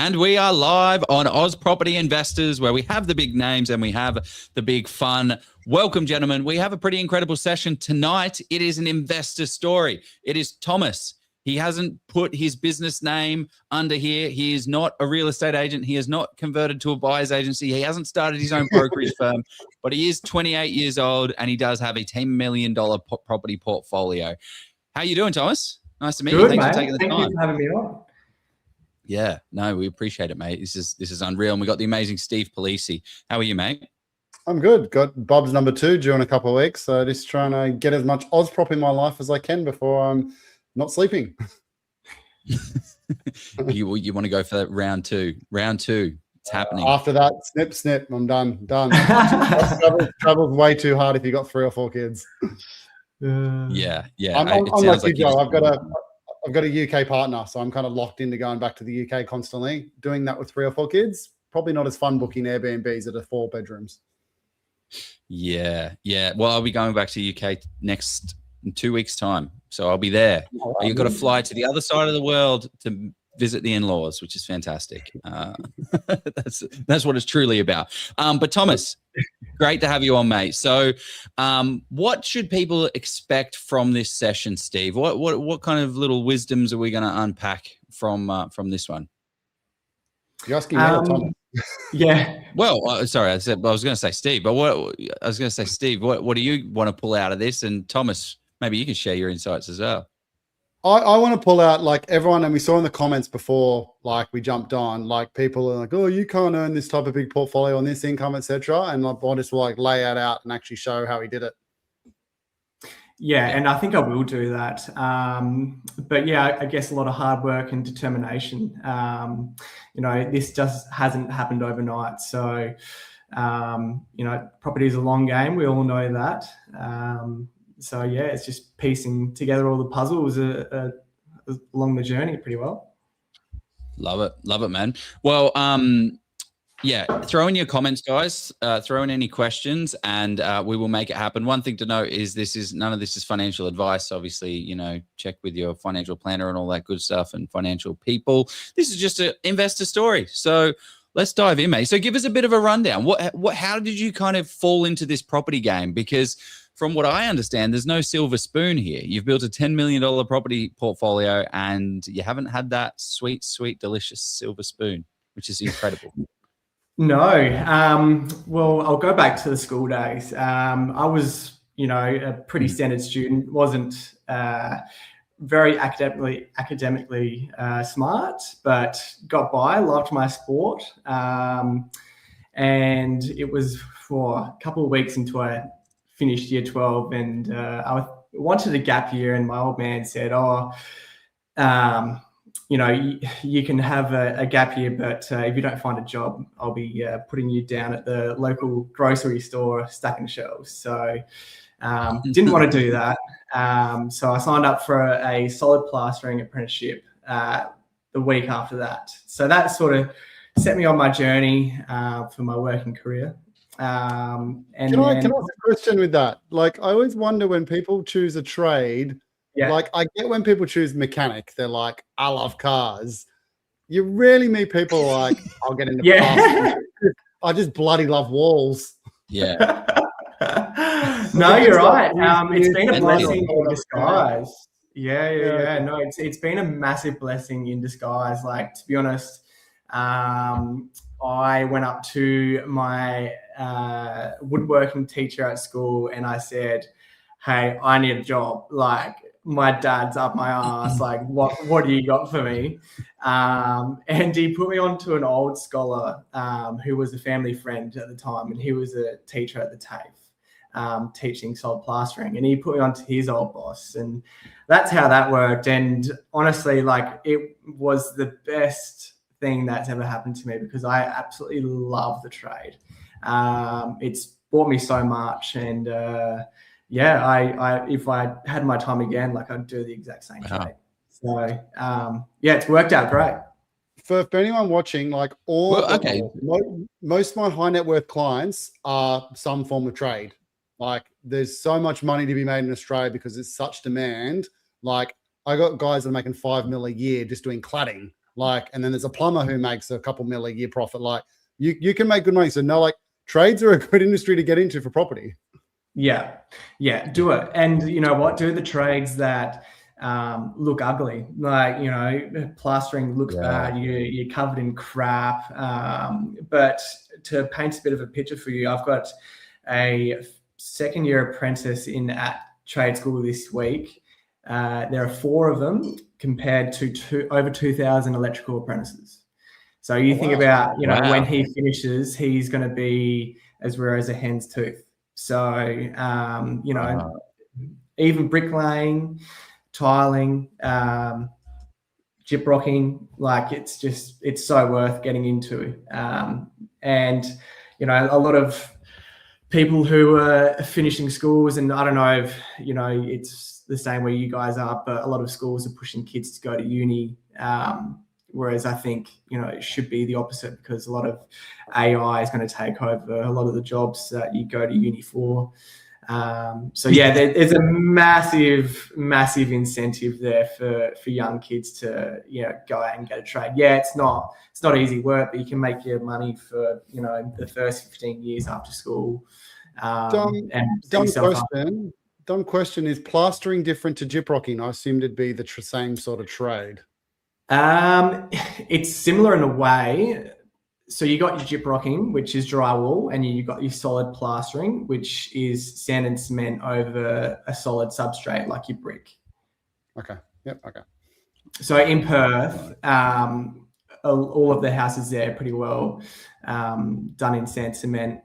And we are live on Oz Property Investors, where we have the big names and we have the big fun. Welcome, gentlemen. We have a pretty incredible session tonight. It is an investor story. It is Thomas. He hasn't put his business name under here. He is not a real estate agent. He has not converted to a buyer's agency. He hasn't started his own brokerage firm, but he is 28 years old and he does have a $10 million property portfolio. How you doing, Thomas? Nice to meet you. Thanks for taking the time. Thank you for having me on. Yeah, no, we appreciate it, mate. This is unreal. And we got the amazing Steve Polisi. How are you, mate? I'm good. Got Bob's number 2 due in a couple of weeks. So just trying to get as much Oz prop in my life as I can before I'm not sleeping. you want to go for that round two? Round 2. It's happening. After that, snip. I'm done. Travel's way too hard if you got 3 or 4 kids. Yeah. I'm like you, Joe. I've got a UK partner, so I'm kind of locked into going back to the UK constantly. Doing that with 3 or 4 kids, probably not as fun booking Airbnbs that are 4 bedrooms. Yeah. Well, I'll be going back to UK next in 2 weeks' time, so I'll be there. Oh, wow. You've got to fly to the other side of the world to visit the in-laws, which is fantastic. That's what it's truly about. But Thomas, great to have you on, mate. So what should people expect from this session, Steve? What kind of little wisdoms are we going to unpack from this one? You're asking me, Thomas. Yeah. Well, sorry, I was going to say Steve, but what do you want to pull out of this? And Thomas, maybe you can share your insights as well. I want to pull out, like, everyone, and we saw in the comments before, like, we jumped on, like, people are like, oh, you can't earn this type of big portfolio on this income, etc. And like, I just will like lay it out and actually show how he did it. Yeah, and I think I will do that. But yeah, I guess a lot of hard work and determination. This just hasn't happened overnight. So, property is a long game. We all know that. So yeah, it's just piecing together all the puzzles along the journey pretty well. Love it, man. Well, yeah, throw in your comments, guys. Throw in any questions, and we will make it happen. One thing to note is none of this is financial advice. Obviously, check with your financial planner and all that good stuff and financial people. This is just an investor story. So let's dive in, mate. So give us a bit of a rundown. How did you kind of fall into this property game? Because from what I understand, there's no silver spoon here. You've built a $10 million property portfolio and you haven't had that sweet, delicious silver spoon, which is incredible. No. Well, I'll go back to the school days. I was, a pretty standard student, wasn't very academically smart, but got by, loved my sport. And it was for a couple of weeks until I finished year 12, and I wanted a gap year, and my old man said, you can have a gap year, but if you don't find a job, I'll be putting you down at the local grocery store stacking shelves. So didn't want to do that. So I signed up for a solid plastering apprenticeship the week after that. So that sort of set me on my journey for my working career. Can I ask a question with that? Like, I always wonder when people choose a trade. Yeah. Like, I get when people choose mechanic, they're like, I love cars. You rarely meet people like, I'll get into plastering. I just bloody love walls. Yeah. No, you're right. It's been a blessing in disguise. Yeah. No, it's been a massive blessing in disguise. Like, to be honest, I went up to my woodworking teacher at school and I said, hey, I need a job. Like, my dad's up my ass. Like, what do you got for me? And he put me on to an old scholar who was a family friend at the time, and he was a teacher at the TAFE, teaching solid plastering. And he put me on to his old boss, and that's how that worked. And honestly, like, it was the best thing that's ever happened to me because I absolutely love the trade. It's brought me so much, and I if I had my time again, like, I'd do the exact same trade. So it's worked out great. For anyone watching, like, most of my high net worth clients are some form of trade. Like, there's so much money to be made in Australia because it's such demand. Like, I got guys that are making $5 million a year just doing cladding. Like, and then there's a plumber who makes a couple mil a year profit. Like, you can make good money. So no, like, trades are a good industry to get into for property. Yeah, do it. And you know what? Do the trades that look ugly. Like, you know, plastering looks bad. You're covered in crap. But to paint a bit of a picture for you, I've got a second-year apprentice in at trade school this week. There are 4 of them compared to over 2,000 electrical apprentices. So you think about, you know, when he finishes, he's going to be as rare as a hen's tooth. So, you know, even bricklaying, tiling, gyprocking, like it's so worth getting into. And, you know, a lot of people who are finishing schools, and I don't know if, you know, it's the same where you guys are, but a lot of schools are pushing kids to go to uni. Whereas I think, you know, it should be the opposite, because a lot of AI is going to take over a lot of the jobs that you go to uni for. So yeah, there's a massive incentive there for young kids to, you know, go out and get a trade. Yeah, it's not easy work, but you can make your money for, you know, the first 15 years after school. Dumb question, is plastering different to gyprocking? I assumed it'd be the same sort of trade. It's similar in a way. So you got your gyprocking, which is drywall, and you got your solid plastering, which is sand and cement over a solid substrate like your brick. Okay. Yep. Okay. So in Perth, all of the houses there are pretty well done in sand, cement,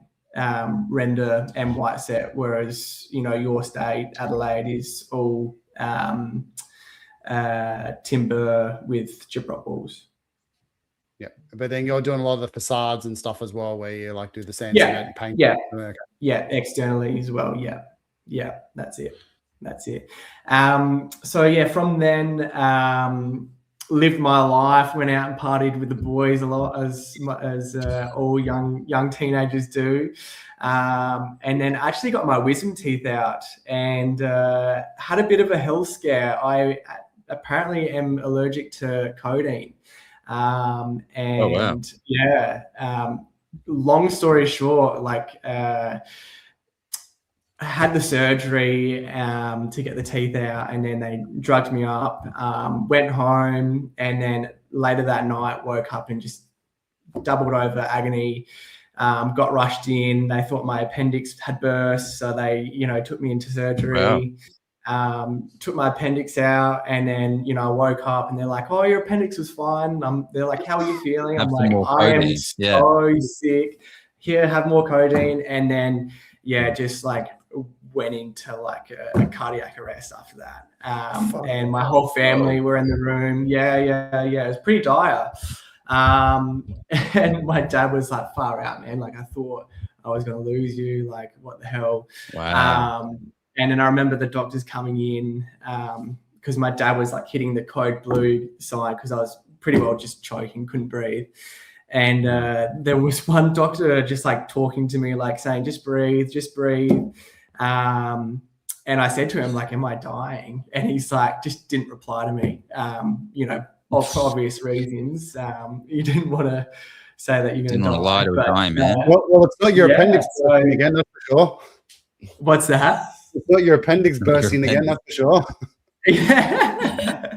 render, and white set. Whereas, you know, your state, Adelaide, is all timber with gyprock walls. Yeah, but then you're doing a lot of the facades and stuff as well, where you like do the sand, cement, and paint. Yeah, okay. Yeah, externally as well. Yeah, that's it. So yeah, from then, lived my life, went out and partied with the boys a lot, as all young teenagers do, and then actually got my wisdom teeth out and had a bit of a health scare. I apparently am allergic to codeine. Long story short, like, I had the surgery to get the teeth out, and then they drugged me up, went home, and then later that night woke up and just doubled over agony. Got rushed in. They thought my appendix had burst, so they, you know, took me into surgery. Took my appendix out, and then, you know, I woke up and they're like, "Oh, your appendix was fine." They're like, "How are you feeling?" I'm like, "I am so sick. Here, have more codeine." And then, just like went into like a cardiac arrest after that. And my whole family were in the room. It was pretty dire. And my dad was like, "Far out, man. Like, I thought I was going to lose you. Like, what the hell?" Wow. And then I remember the doctors coming in, because my dad was like hitting the code blue side, because I was pretty well just choking, couldn't breathe. And there was one doctor just like talking to me, like saying, just breathe. And I said to him, like, "Am I dying?" And he's like, just didn't reply to me, you know, for obvious reasons. You didn't want to say that you're going to die. Didn't want to lie to a guy, man. Well, it's not your appendix bursting again, that's for sure. What's that? It's not your appendix bursting again, that's for sure. Yeah.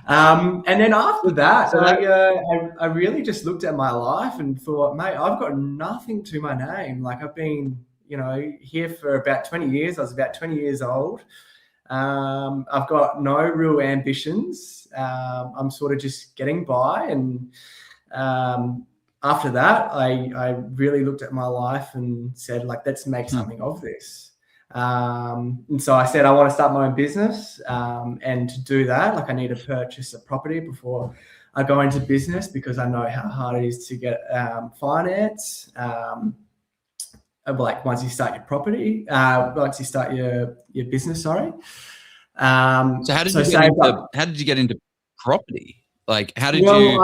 And then after that, I really just looked at my life and thought, mate, I've got nothing to my name. Like, I've been, you know, here for about 20 years. I was about 20 years old. I've got no real ambitions. I'm sort of just getting by. And after that, I really looked at my life and said, like, let's make something of this. And so I said, I want to start my own business. And to do that, like, I need to purchase a property before I go into business, because I know how hard it is to get finance. Like, once you start your property, once you start your business, sorry. So how did you get into property? Like, how did you?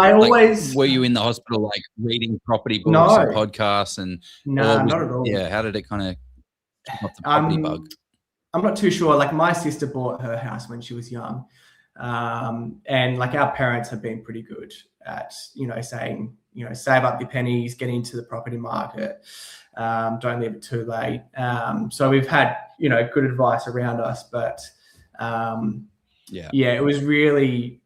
Were you in the hospital, like, reading property books and podcasts and? No, not at all. Yeah, how did it kind of off the property bug? I'm not too sure. Like, my sister bought her house when she was young, And like our parents have been pretty good at, saying, save up your pennies, get into the property market, don't leave it too late. So we've had, good advice around us, but it was really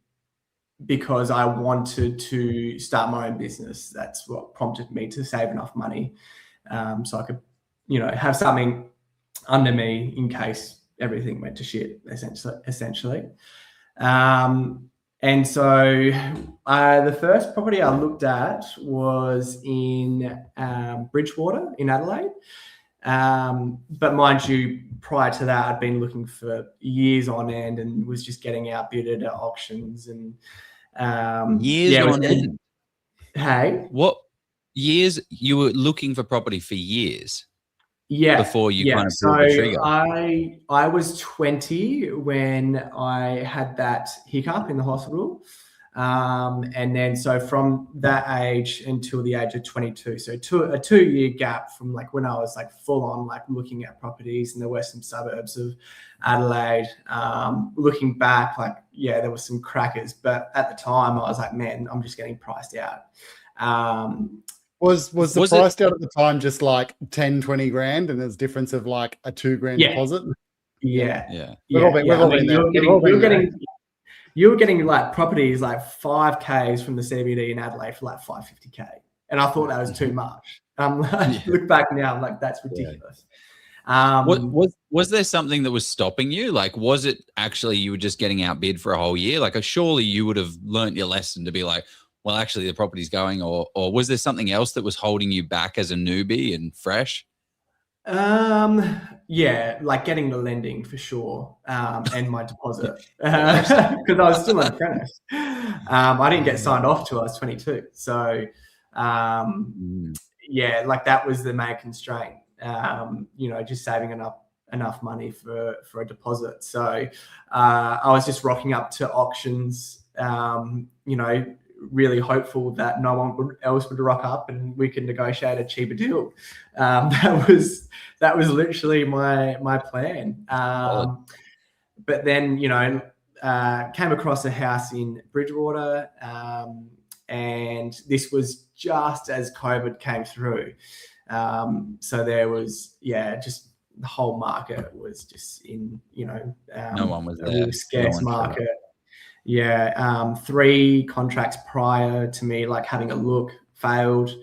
because I wanted to start my own business. That's what prompted me to save enough money so I could, have something under me in case everything went to shit, essentially. And so the first property I looked at was in Bridgewater in Adelaide. But mind you, prior to that, I'd been looking for years on end and was just getting outbidded at auctions and years on end. Hey, what years you were looking for property for years? Yeah. Before you kind of pulled the trigger. I was 20 when I had that hiccup in the hospital. And then so from that age until the age of 22, so a 2-year gap from like when I was like full on like looking at properties in the western suburbs of Adelaide. Looking back, like, there were some crackers, but at the time I was like, man, I'm just getting priced out. Was the price out at the time just like 10, 20 grand and there's difference of like a 2 grand deposit? Yeah. We've all been there. You were getting like properties like 5Ks from the CBD in Adelaide for like 550K. And I thought that was too much. Look back now, I'm like, that's ridiculous. Was there something that was stopping you? Like, was it actually you were just getting outbid for a whole year? Like, surely you would have learnt your lesson to be like, well, actually the property's going, or was there something else that was holding you back as a newbie and fresh? Like getting the lending for sure, and my deposit, because I was still an apprentice. I didn't get signed off till I was 22. So, like that was the main constraint, just saving enough money for a deposit. So, I was just rocking up to auctions, really hopeful that no one else would rock up and we could negotiate a cheaper deal. That was literally my plan. But then, came across a house in Bridgewater, and this was just as COVID came through. So there was, just the whole market was just in, no one was a really scarce market. 3 contracts prior to me, like having a look, failed.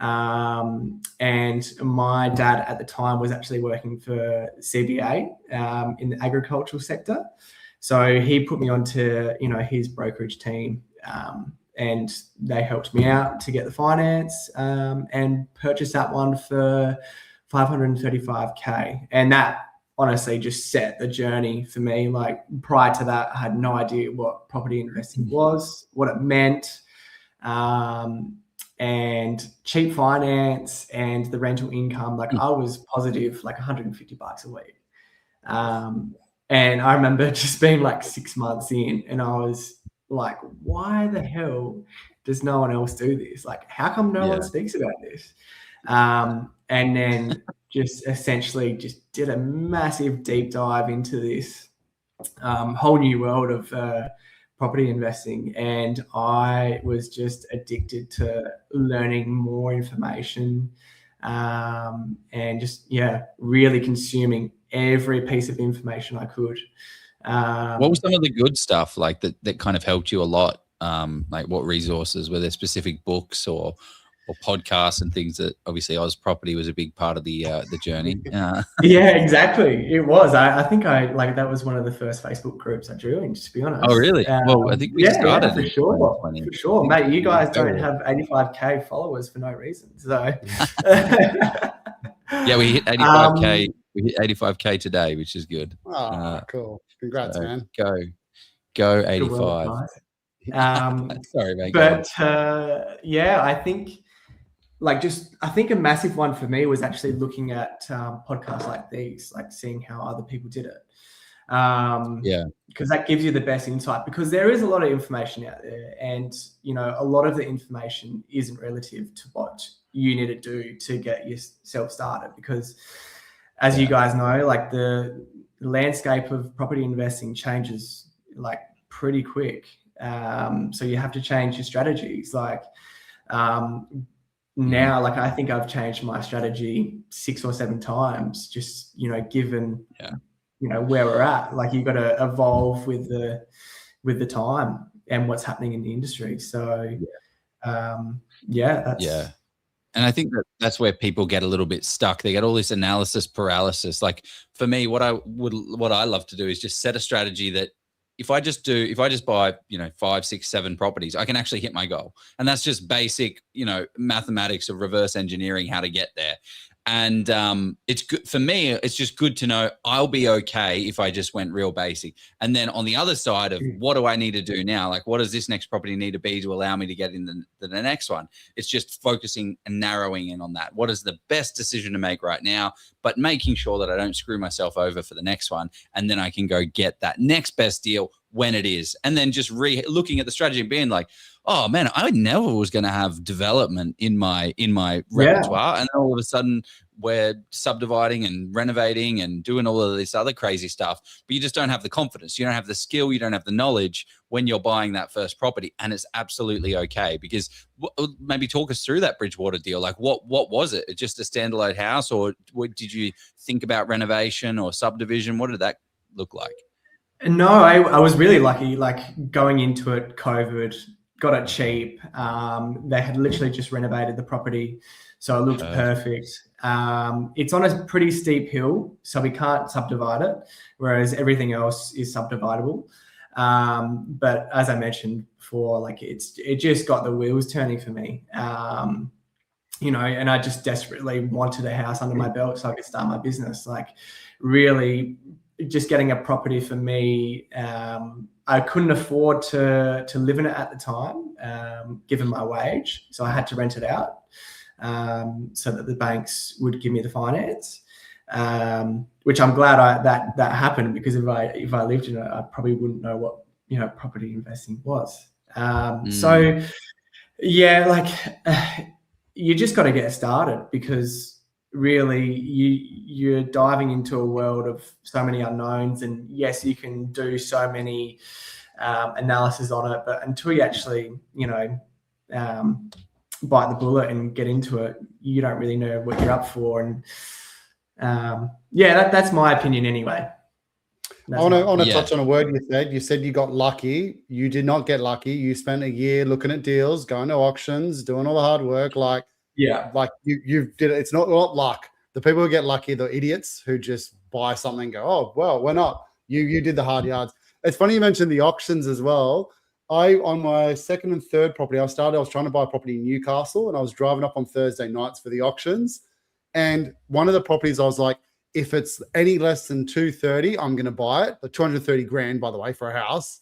And my dad at the time was actually working for CBA in the agricultural sector. So he put me onto, his brokerage team, and they helped me out to get the finance and purchase that one for 535K. And that honestly just set the journey for me. Like prior to that, I had no idea what property investing was, what it meant, and cheap finance and the rental income. Like I was positive like $150 a week. And I remember just being like 6 months in and I was like, why the hell does no one else do this? Like, how come no one speaks about this? And then just essentially just did a massive deep dive into this whole new world of property investing. And I was just addicted to learning more information and just, really consuming every piece of information I could. What was some of the good stuff like that kind of helped you a lot? Like what resources? Were there specific books or podcasts and things that obviously Oz Property was a big part of the journey? Yeah, exactly. It was. I think that was one of the first Facebook groups I joined, to be honest. Oh, really? Well, I think we started for sure. For sure, mate. You guys don't have 85K followers for no reason. So yeah, we hit 85K. We hit 85K today, which is good. Oh, cool. Congrats, man. Go 85. Sorry, mate. But I think I think a massive one for me was actually looking at podcasts like these, like seeing how other people did it. Because that gives you the best insight, because there is a lot of information out there, and a lot of the information isn't relative to what you need to do to get yourself started, because as you guys know, like the landscape of property investing changes like pretty quick. So you have to change your strategies. Like now, like I think I've changed my strategy 6 or 7 times, just, you know, given, you know, where we're at. Like you've got to evolve with the time and what's happening in the industry. So that's and I think that's where people get a little bit stuck. They get all this analysis paralysis. Like for me, what I love to do is just set a strategy that if I just buy, you know, 5, 6, 7 properties, I can actually hit my goal. And that's just basic, you know, mathematics of reverse engineering, how to get there. And it's good for me. It's just good to know I'll be okay if I just went real basic. And then on the other side of what do I need to do now? Like, what does this next property need to be to allow me to get in the next one? It's just focusing and narrowing in on that. What is the best decision to make right now? But making sure that I don't screw myself over for the next one. And then I can go get that next best deal when it is. And then just looking at the strategy and being like, oh man, I never was going to have development in my repertoire. And then all of a sudden we're subdividing and renovating and doing all of this other crazy stuff, but you just don't have the confidence. You don't have the skill. You don't have the knowledge when you're buying that first property. And it's absolutely okay, because maybe talk us through that Bridgewater deal. Like what was it? Just a standalone house, or did you think about renovation or subdivision? What did that look like? No, I was really lucky. Like going into it, COVID, got it cheap. They had literally just renovated the property, so it looked perfect. It's on a pretty steep hill, so we can't subdivide it, whereas everything else is subdividable. But as I mentioned before, like it just got the wheels turning for me. You know, and I just desperately wanted a house under my belt so I could start my business. Like really just getting a property for me, I couldn't afford to live in it at the time, given my wage. So I had to rent it out so that the banks would give me the finance, which I'm glad that happened, because if I lived in it, I probably wouldn't know what, you know, property investing was. So yeah, like you just got to get started, because really you're diving into a world of so many unknowns. And yes, you can do so many analysis on it, but until you actually, you know, bite the bullet and get into it, you don't really know what you're up for. And that's my opinion anyway. I want to touch on a word you said. You said you got lucky. You did not get lucky. You spent a year looking at deals, going to auctions, doing all the hard work. Like you did it. It's not luck. The people who get lucky, the idiots who just buy something and go, oh, well, we're not. You did the hard yards. It's funny you mentioned the auctions as well. On my second and third property, I was trying to buy a property in Newcastle, and I was driving up on Thursday nights for the auctions. And one of the properties, I was like, if it's any less than 230, I'm going to buy it. The 230 grand, by the way, for a house.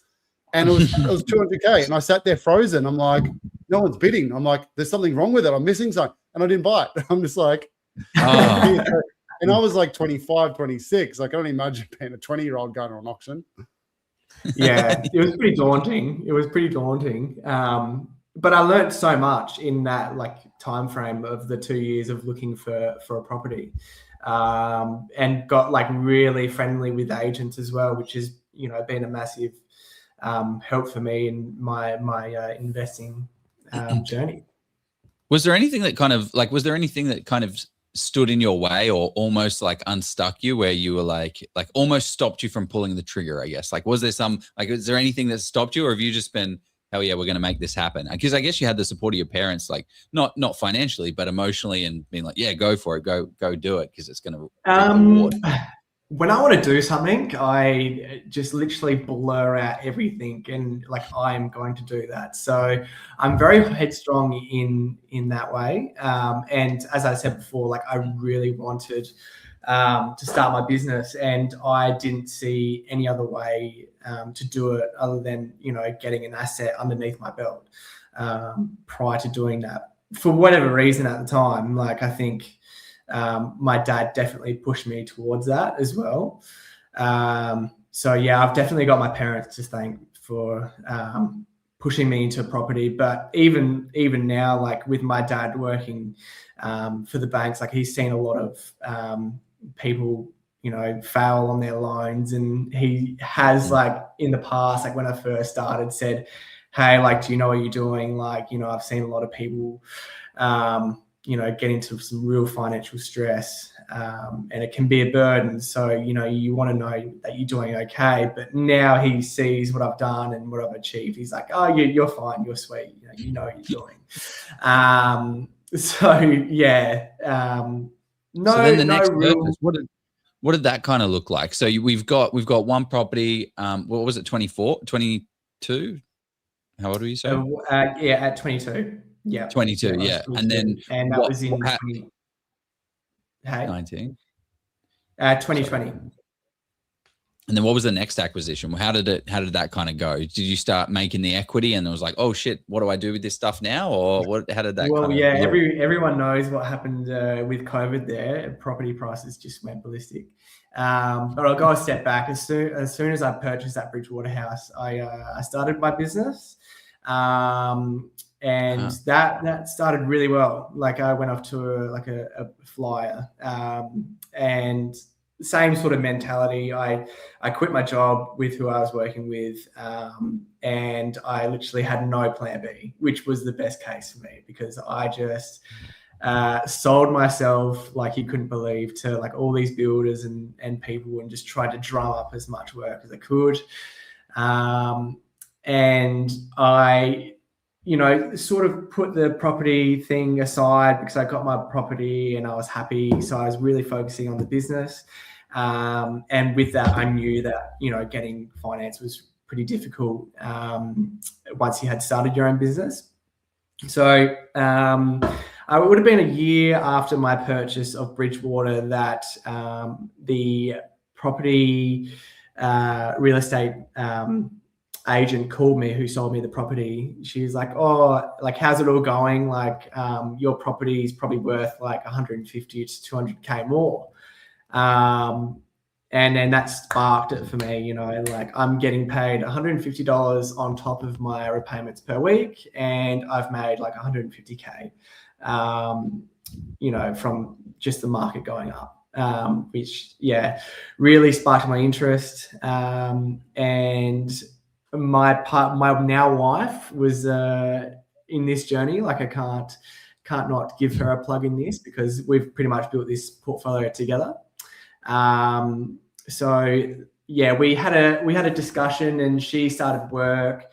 And it was 200K. And I sat there frozen. I'm like, no one's bidding. I'm like, there's something wrong with it. I'm missing something. And I didn't buy it. I'm just like, and I was like 25, 26. I can only imagine being a 20-year-old going to an auction. Yeah, it was pretty daunting. But I learned so much in that like time frame of the 2 years of looking for a property, and got like really friendly with agents as well, which has, you know, been a massive help for me in my investing journey. Was there anything that kind of stood in your way, or almost like unstuck you, where you were like almost stopped you from pulling the trigger, I guess? Like, was there anything that stopped you, or have you just been, hell yeah, we're going to make this happen? Because I guess you had the support of your parents, like not financially, but emotionally, and being like, yeah, go for it, go do it, because it's going to reward. When I want to do something, I just literally blur out everything, and like I'm going to do that. So I'm very headstrong in that way. And as I said before, like I really wanted to start my business, and I didn't see any other way to do it other than, you know, getting an asset underneath my belt. Prior to doing that, for whatever reason at the time, like I think my dad definitely pushed me towards that as well. So yeah, I've definitely got my parents to thank for pushing me into property. But even now, like with my dad working for the banks, like he's seen a lot of people fail on their loans. And he has like in the past, like when I first started, said, hey, like, do you know what you're doing? Like, I've seen a lot of people, get into some real financial stress, and it can be a burden. So, you want to know that you're doing okay. But now he sees what I've done and what I've achieved. He's like, oh, you're fine. You're sweet. You know what you're doing. So yeah. No, so then the no next real. purchase, what did that kind of look like? So we've got one property. What was it? 24, 22? How old were you, sir? Yeah, at 22. Yeah. 22, yeah. 22. And then that was in 19. 2020. And then what was the next acquisition? How did that kind of go? Did you start making the equity and it was like, oh shit, what do I do with this stuff now? Or how did that everyone knows what happened with COVID there. Property prices just went ballistic. But I'll go a step back. As soon as I purchased that Bridgewater house, I started my business. And that started really well. Like I went off to a flyer, and same sort of mentality. I quit my job with who I was working with, and I literally had no plan B, which was the best case for me, because I just sold myself like you couldn't believe to like all these builders and people, and just tried to drum up as much work as I could. And I sort of put the property thing aside because I got my property and I was happy. So I was really focusing on the business. And with that, I knew that, getting finance was pretty difficult once you had started your own business. So it would have been a year after my purchase of Bridgewater that the property real estate agent called me, who sold me the property. She was like, oh, like, how's it all going? Like, your property is probably worth like 150 to 200K more. And then that sparked it for me, like I'm getting paid $150 on top of my repayments per week. And I've made like 150K, from just the market going up. Which really sparked my interest. And my now wife was in this journey. Like I can't not give her a plug in this, because we've pretty much built this portfolio together. So yeah, we had a discussion and she started work.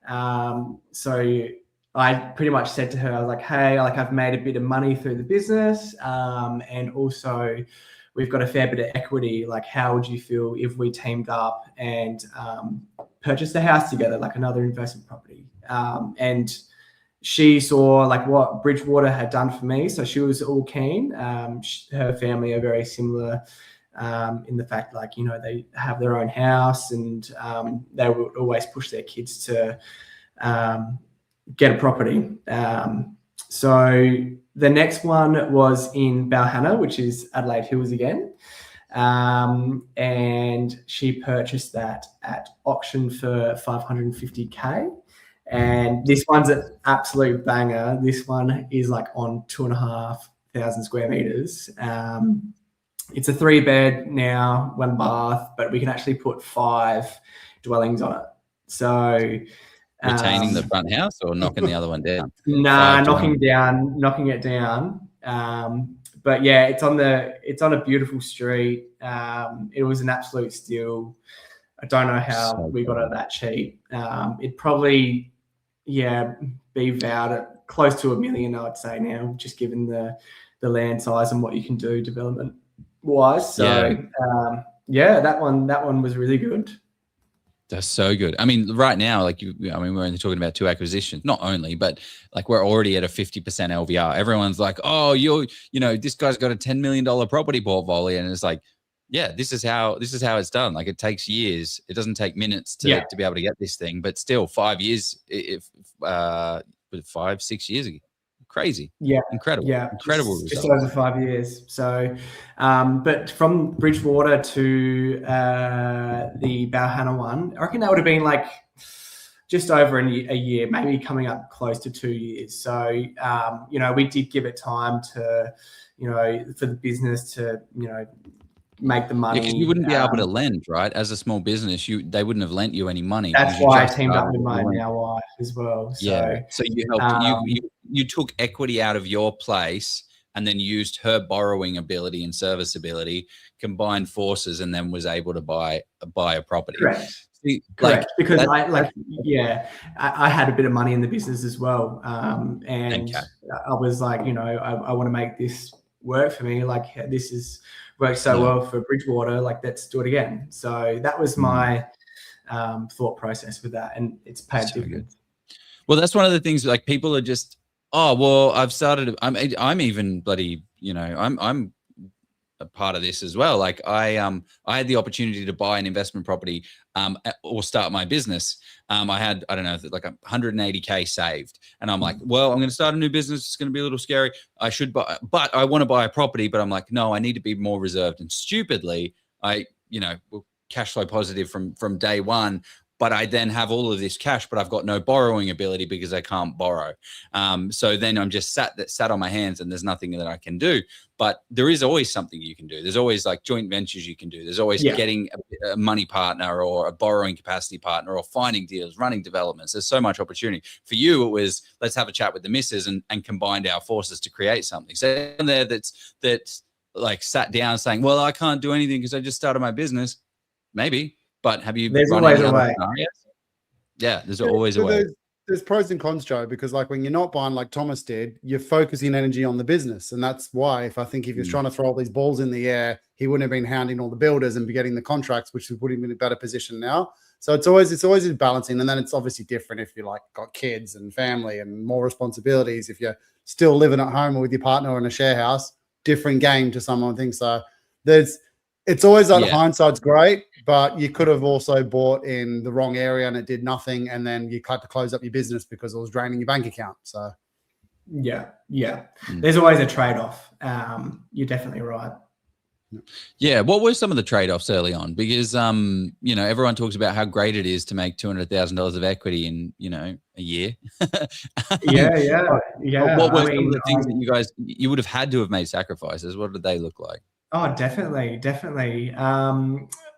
So I pretty much said to her, I was like, hey, like I've made a bit of money through the business. And also we've got a fair bit of equity. Like, how would you feel if we teamed up and purchased a house together, like another investment property? And she saw like what Bridgewater had done for me. So she was all keen. Her family are very similar in the fact, like, they have their own house, and they would always push their kids to get a property. So the next one was in Balhana, which is Adelaide Hills again. And she purchased that at auction for 550K. And this one's an absolute banger. This one is like on 2,500 square meters. It's a 3-bed now, 1 bath, but we can actually put 5 dwellings on it. So retaining the front house or knocking the other one down? Knocking it down. But yeah, it's on a beautiful street. It was an absolute steal. I don't know how we got it that cheap. It'd probably be vowed at close to $1 million, I'd say now, just given the land size and what you can do development wise. So that one was really good. That's so good. I mean, right now, like we're only talking about 2 acquisitions, not only, but like we're already at a 50% LVR. Everyone's like, oh, this guy's got a $10 million property portfolio. And it's like, yeah, this is how it's done. Like, it takes years. It doesn't take minutes to be able to get this thing, but still 5 years, 5-6 years ago. Crazy. Yeah. Incredible. Yeah. Incredible just over 5 years. So, but from Bridgewater to the Balhana one, I reckon that would have been like just over a year, maybe coming up close to 2 years. So, we did give it time to, for the business to, make the money. Because you wouldn't be able to lend, right? As a small business, they wouldn't have lent you any money. That's why I teamed up with my now wife as well. So, yeah. So you helped. You took equity out of your place and then used her borrowing ability and serviceability, combined forces, and then was able to buy a property. Correct. See, correct. Because I had a bit of money in the business as well, and I was like, you know, I want to make this work for me. Like this is worked so well for Bridgewater. Like let's do it again. So that was my thought process with that, and it's paid dividends. Well, that's one of the things. Like people are just, oh well, I've started. I'm even bloody. You know, I'm a part of this as well. Like I had the opportunity to buy an investment property or start my business. I had, I don't know, like 180K saved. And I'm like, well, I'm going to start a new business. It's going to be a little scary. I should buy, but I want to buy a property, but I'm like, no, I need to be more reserved. And stupidly, I, you know, cash flow positive from day one. But I then have all of this cash, but I've got no borrowing ability because I can't borrow. So then I'm just sat on my hands and there's nothing that I can do. But there is always something you can do. There's always like joint ventures you can do. There's always getting a money partner or a borrowing capacity partner or finding deals, running developments. There's so much opportunity. For you, it was let's have a chat with the missus and combined our forces to create something. So there that's like sat down saying, well, I can't do anything because I just started my business. Maybe. But have you run any other scenarios? Yeah, there's always a way. There's pros and cons, Joe, because like when you're not buying like Thomas did, you're focusing energy on the business. And that's why if he was trying to throw all these balls in the air, he wouldn't have been hounding all the builders and be getting the contracts, which would put him in a better position now. So it's always balancing. And then it's obviously different if you like got kids and family and more responsibilities. If you're still living at home or with your partner in a share house, different game to someone thinks. So it's always like hindsight's great, but you could have also bought in the wrong area and it did nothing, and then you had to close up your business because it was draining your bank account. So, yeah, there's always a trade-off. You're definitely right. Yeah, what were some of the trade-offs early on? Because you know, everyone talks about how great it is to make $200,000 of equity in a year. yeah. What were some of the things that you would have had to have made sacrifices? What did they look like? Oh, definitely.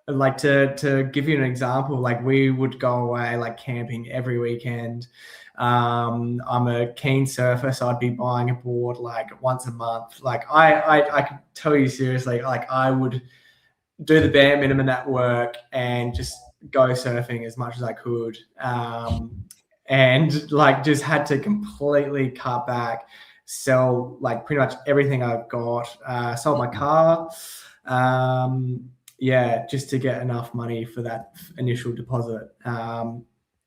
Like to give you an example, like we would go away like camping every weekend. I'm a keen surfer, so I'd be buying a board like once a month. Like I could tell you seriously, like I would do the bare minimum at work and just go surfing as much as I could. And like just had to completely cut back, sell like pretty much everything I've got, sold my car. Just to get enough money for that initial deposit.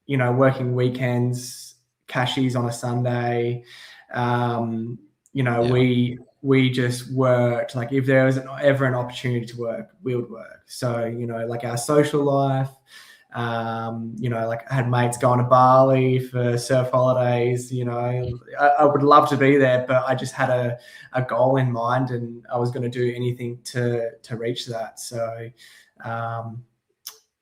Working weekends, cashies on a Sunday. We just worked. Like if there was ever an opportunity to work, we would work. So, like our social life, like I had mates going to Bali for surf holidays. I would love to be there, but I just had a goal in mind and I was going to do anything to reach that. So,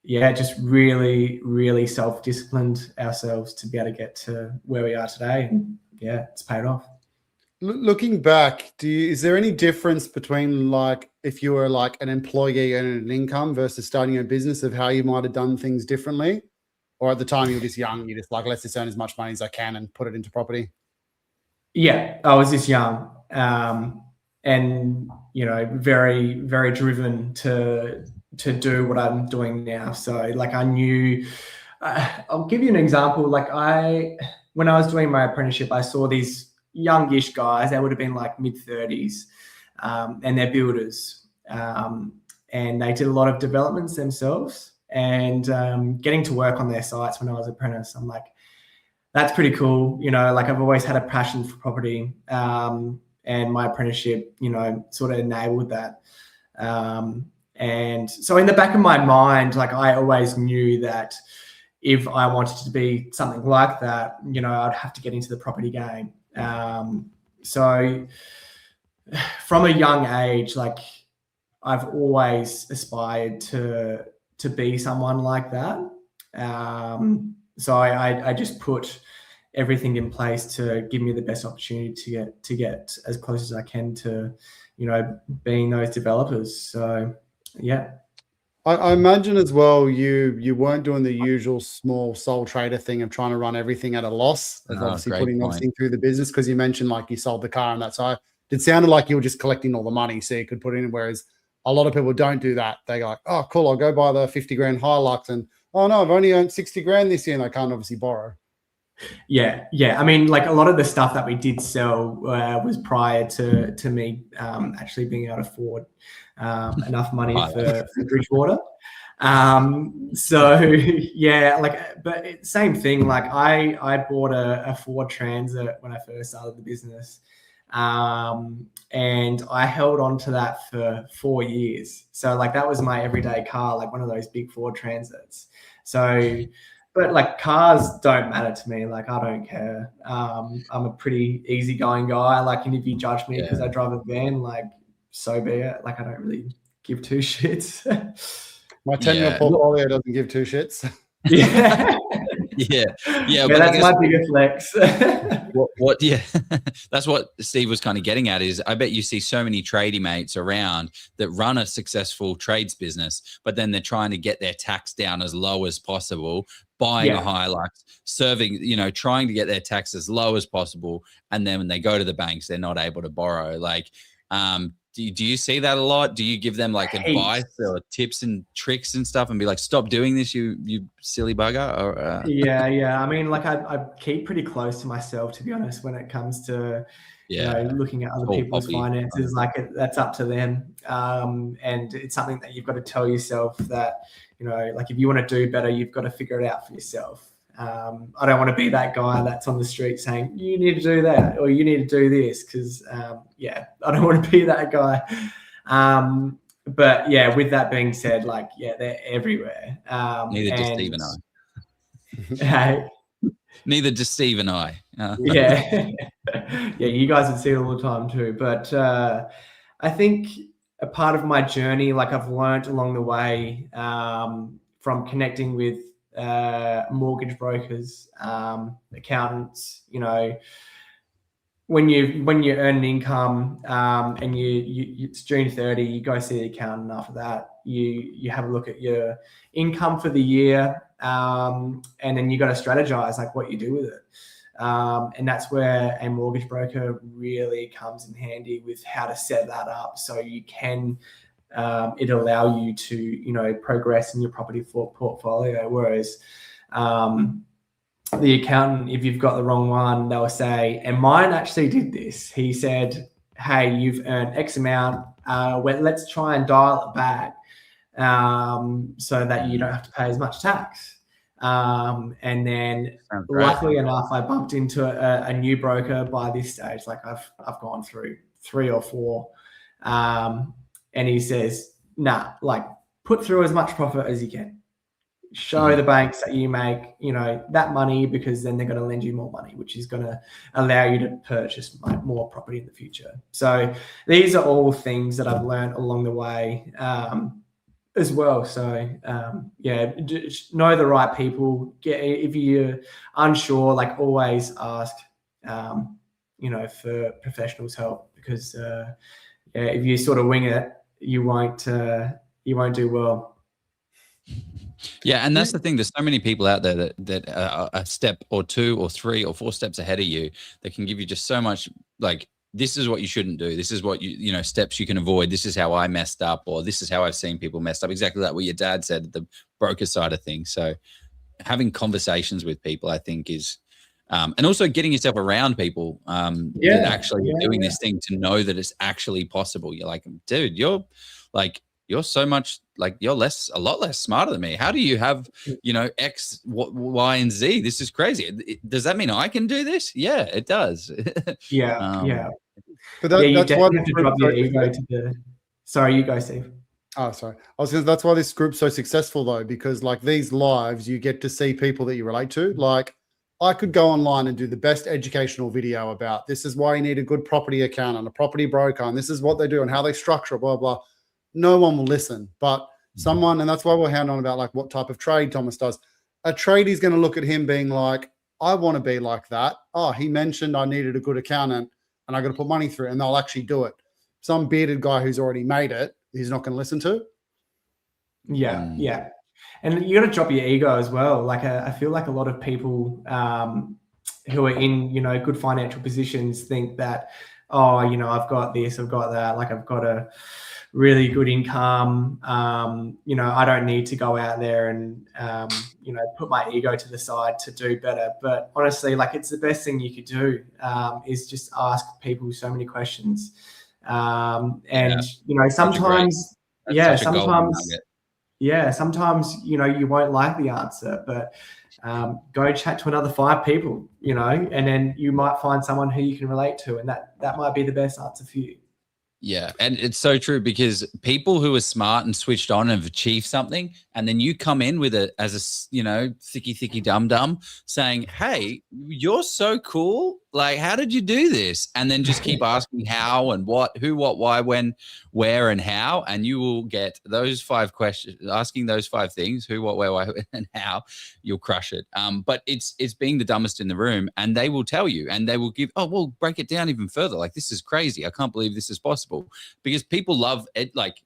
just really, really self-disciplined ourselves to be able to get to where we are today. And it's paid off. Looking back, is there any difference between like if you were like an employee earning an income versus starting a business of how you might have done things differently? Or at the time you were just young, you just like, let's just earn as much money as I can and put it into property? Yeah, I was just young and, very, very driven to do what I'm doing now. So like I knew, I'll give you an example. Like when I was doing my apprenticeship, I saw these youngish guys. They would have been like mid-30s, and they're builders, and they did a lot of developments themselves. And getting to work on their sites when I was apprentice, I'm like, that's pretty cool. Like I've always had a passion for property, and my apprenticeship, sort of enabled that. And so in the back of my mind, like I always knew that if I wanted to be something like that, I'd have to get into the property game. So from a young age, like I've always aspired to be someone like that. So I just put everything in place to give me the best opportunity to get as close as I can to, being those developers. So Yeah. I imagine as well you weren't doing the usual small sole trader thing of trying to run everything at a loss, of obviously putting everything through the business, because you mentioned like you sold the car and that. So it sounded like you were just collecting all the money so you could put it in, whereas a lot of people don't do that. They go like, oh, cool, I'll go buy the 50 grand Hilux and, oh no, I've only earned 60 grand this year and I can't obviously borrow. Yeah. I mean, like a lot of the stuff that we did sell was prior to me actually being able to afford enough money for Bridgewater. So yeah, like, but same thing. Like I bought a Ford Transit when I first started the business, and I held on to that for 4 years. So like that was my everyday car, like one of those big Ford Transits. So. But like cars don't matter to me. Like I don't care. I'm a pretty easygoing guy. Like, and if you judge me because I drive a van, like so be it. Like I don't really give two shits. My 10-year portfolio doesn't give two shits. Yeah. Yeah, but that's my biggest flex. what that's what Steve was kind of getting at, is I bet you see so many tradie mates around that run a successful trades business, but then they're trying to get their tax down as low as possible, buying a Hilux, serving, trying to get their tax as low as possible, and then when they go to the banks, they're not able to borrow. Like, do you see that a lot? Do you give them like advice or tips and tricks and stuff and be like, stop doing this, you silly bugger? Or, Yeah. I mean, like I keep pretty close to myself, to be honest, when it comes to, looking at other people's finances. Like that's up to them. And it's something that you've got to tell yourself that, like if you want to do better, you've got to figure it out for yourself. I don't want to be that guy that's on the street saying you need to do that or you need to do this, because I don't want to be that guy. But yeah, with that being said, like they're everywhere. Neither does Steve and I. Hey, neither does Steve and I. Yeah, you guys would see it all the time too. But I think a part of my journey, like I've learned along the way, from connecting with mortgage brokers, accountants, when you earn an income and it's June 30, you go see the accountant. After that, you have a look at your income for the year, and then you got to strategize like what you do with it. And that's where a mortgage broker really comes in handy with how to set that up so you can it allow you to progress in your property portfolio. Whereas the accountant, if you've got the wrong one, they'll say, and mine actually did this. He said, hey, you've earned X amount. Let's try and dial it back so that you don't have to pay as much tax. And then luckily enough, I bumped into a new broker by this stage. Like I've gone through 3 or 4. And he says, nah, like put through as much profit as you can. Show the banks that you make, that money, because then they're going to lend you more money, which is going to allow you to purchase more property in the future. So these are all things that I've learned along the way as well. So just know the right people. If you're unsure, like always ask, for professionals' help, because if you sort of wing it, you won't do well. Yeah, and that's the thing. There's so many people out there that are a step or 2 or 3 or 4 steps ahead of you that can give you just so much, like, this is what you shouldn't do. This is what steps you can avoid. This is how I messed up, or this is how I've seen people messed up. Exactly like what your dad said, the broker side of things. So having conversations with people, I think, is and also getting yourself around people that actually are doing this thing, to know that it's actually possible. You're like, dude, you're so much, like, you're a lot less smarter than me. How do you have, X, Y, and Z? This is crazy. Does that mean I can do this? Yeah, it does. Yeah. But you that's why definitely have to drop your ego to the. Sorry, you go, Steve. Oh, sorry. I was going to. That's why this group's so successful, though, because like these lives, you get to see people that you relate to. Like, I could go online and do the best educational video about this is why you need a good property accountant, a property broker, and this is what they do and how they structure, blah, blah. No one will listen, but someone, and that's why we're hounding on about like what type of trade Thomas does. A tradie's going to look at him being like, I want to be like that. Oh, he mentioned I needed a good accountant and I got to put money through it, and they'll actually do it. Some bearded guy who's already made it, he's not going to listen to. Yeah. And you got to drop your ego as well. Like I feel like a lot of people who are in, good financial positions think that, oh, I've got this, I've got that, like I've got a really good income. I don't need to go out there and, put my ego to the side to do better. But honestly, like it's the best thing you could do is just ask people so many questions. Sometimes, sometimes, you won't like the answer, but go chat to another 5 people, and then you might find someone who you can relate to, and that might be the best answer for you. Yeah. And it's so true, because people who are smart and switched on and have achieved something, and then you come in with it as a, thicky dum-dum saying, hey, you're so cool. Like, how did you do this? And then just keep asking how and what, who, what, why, when, where, and how. And you will get those 5 questions, asking those 5 things, who, what, where, why, and how, you'll crush it. But it's being the dumbest in the room, and they will tell you, and they will give, oh, well, break it down even further. Like, this is crazy. I can't believe this is possible, because people love it, like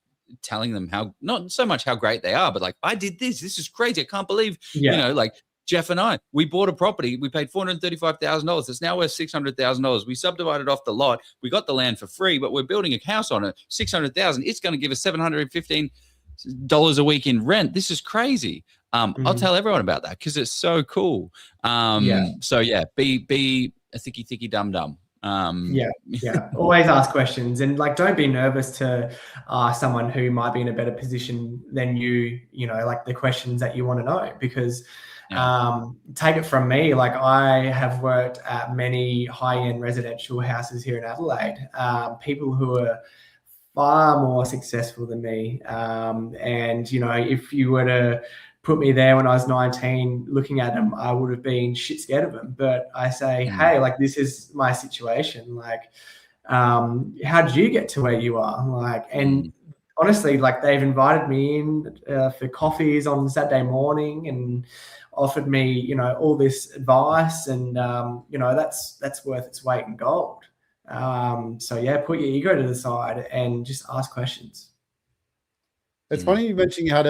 telling them how, not so much how great they are, but like, I did this. This is crazy. I can't believe, like Jeff and I, we bought a property. We paid $435,000. It's now worth $600,000. We subdivided off the lot. We got the land for free, but we're building a house on it. $600,000. It's going to give us $715 a week in rent. This is crazy. I'll tell everyone about that because it's so cool. So yeah, be a thicky dum-dum. Always ask questions, and like don't be nervous to ask someone who might be in a better position than you, like the questions that you want to know, because take it from me, like I have worked at many high-end residential houses here in Adelaide, people who are far more successful than me, and if you were to put me there when I was 19 looking at them, I would have been shit scared of them. But I say, hey, like this is my situation. Like, how did you get to where you are? Like, and honestly, like they've invited me in for coffees on Saturday morning and offered me, all this advice, and that's worth its weight in gold. So yeah, put your ego to the side and just ask questions. It's funny you mentioned you had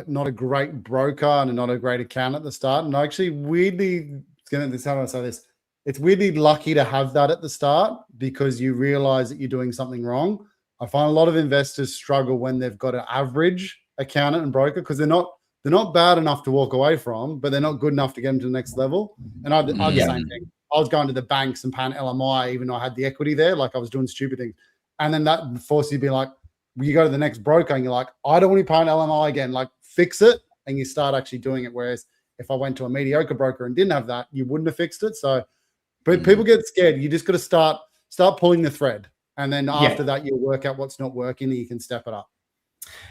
not a great broker and not a great account at the start. And actually, weirdly, it's weirdly lucky to have that at the start, because you realize that you're doing something wrong. I find a lot of investors struggle when they've got an average accountant and broker, because they're not bad enough to walk away from, but they're not good enough to get them to the next level. And I did the same thing. I was going to the banks and paying LMI, even though I had the equity there, like I was doing stupid things. And then that forces you to be like, you go to the next broker and you're like, I don't want to pay an LMI again, like fix it. And you start actually doing it. Whereas if I went to a mediocre broker and didn't have that, you wouldn't have fixed it. So, but people get scared. You just got to start pulling the thread. And then after that, you'll work out what's not working and you can step it up.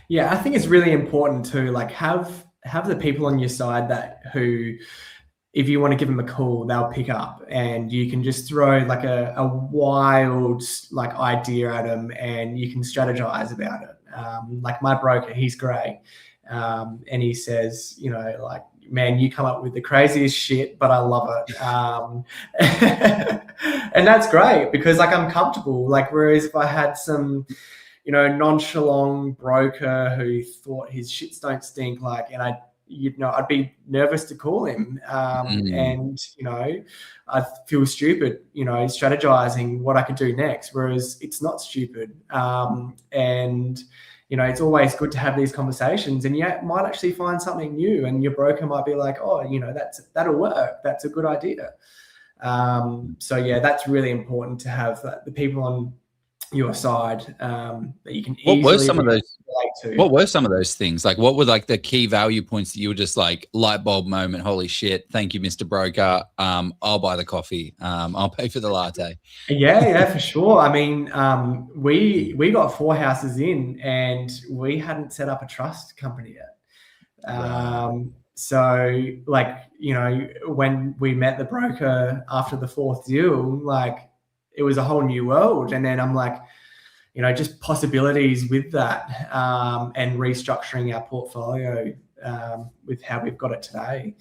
Yeah, I think it's really important to like have the people on your side who, if you want to give them a call, they'll pick up, and you can just throw like a wild like idea at them and you can strategize about it. Like my broker, he's great. And he says, like, man, you come up with the craziest shit, but I love it. And that's great because like I'm comfortable. Like, whereas if I had some, nonchalant broker who thought his shits don't stink, like, and I'd be nervous to call him, and I'd feel stupid, strategizing what I could do next. Whereas it's not stupid, and it's always good to have these conversations, and you might actually find something new, and your broker might be like, oh, that'll work. That's a good idea. So yeah, that's really important to have the people on your side that you can easily relate to. What were some of those things? Like, what were like the key value points that you were just like light bulb moment? Holy shit! Thank you, Mr. Broker. I'll buy the coffee. I'll pay for the latte. Yeah, for sure. I mean, we got 4 houses in, and we hadn't set up a trust company yet. So, like, when we met the broker after the 4th deal, like, it was a whole new world. And then I'm like, just possibilities with that, and restructuring our portfolio with how we've got it today.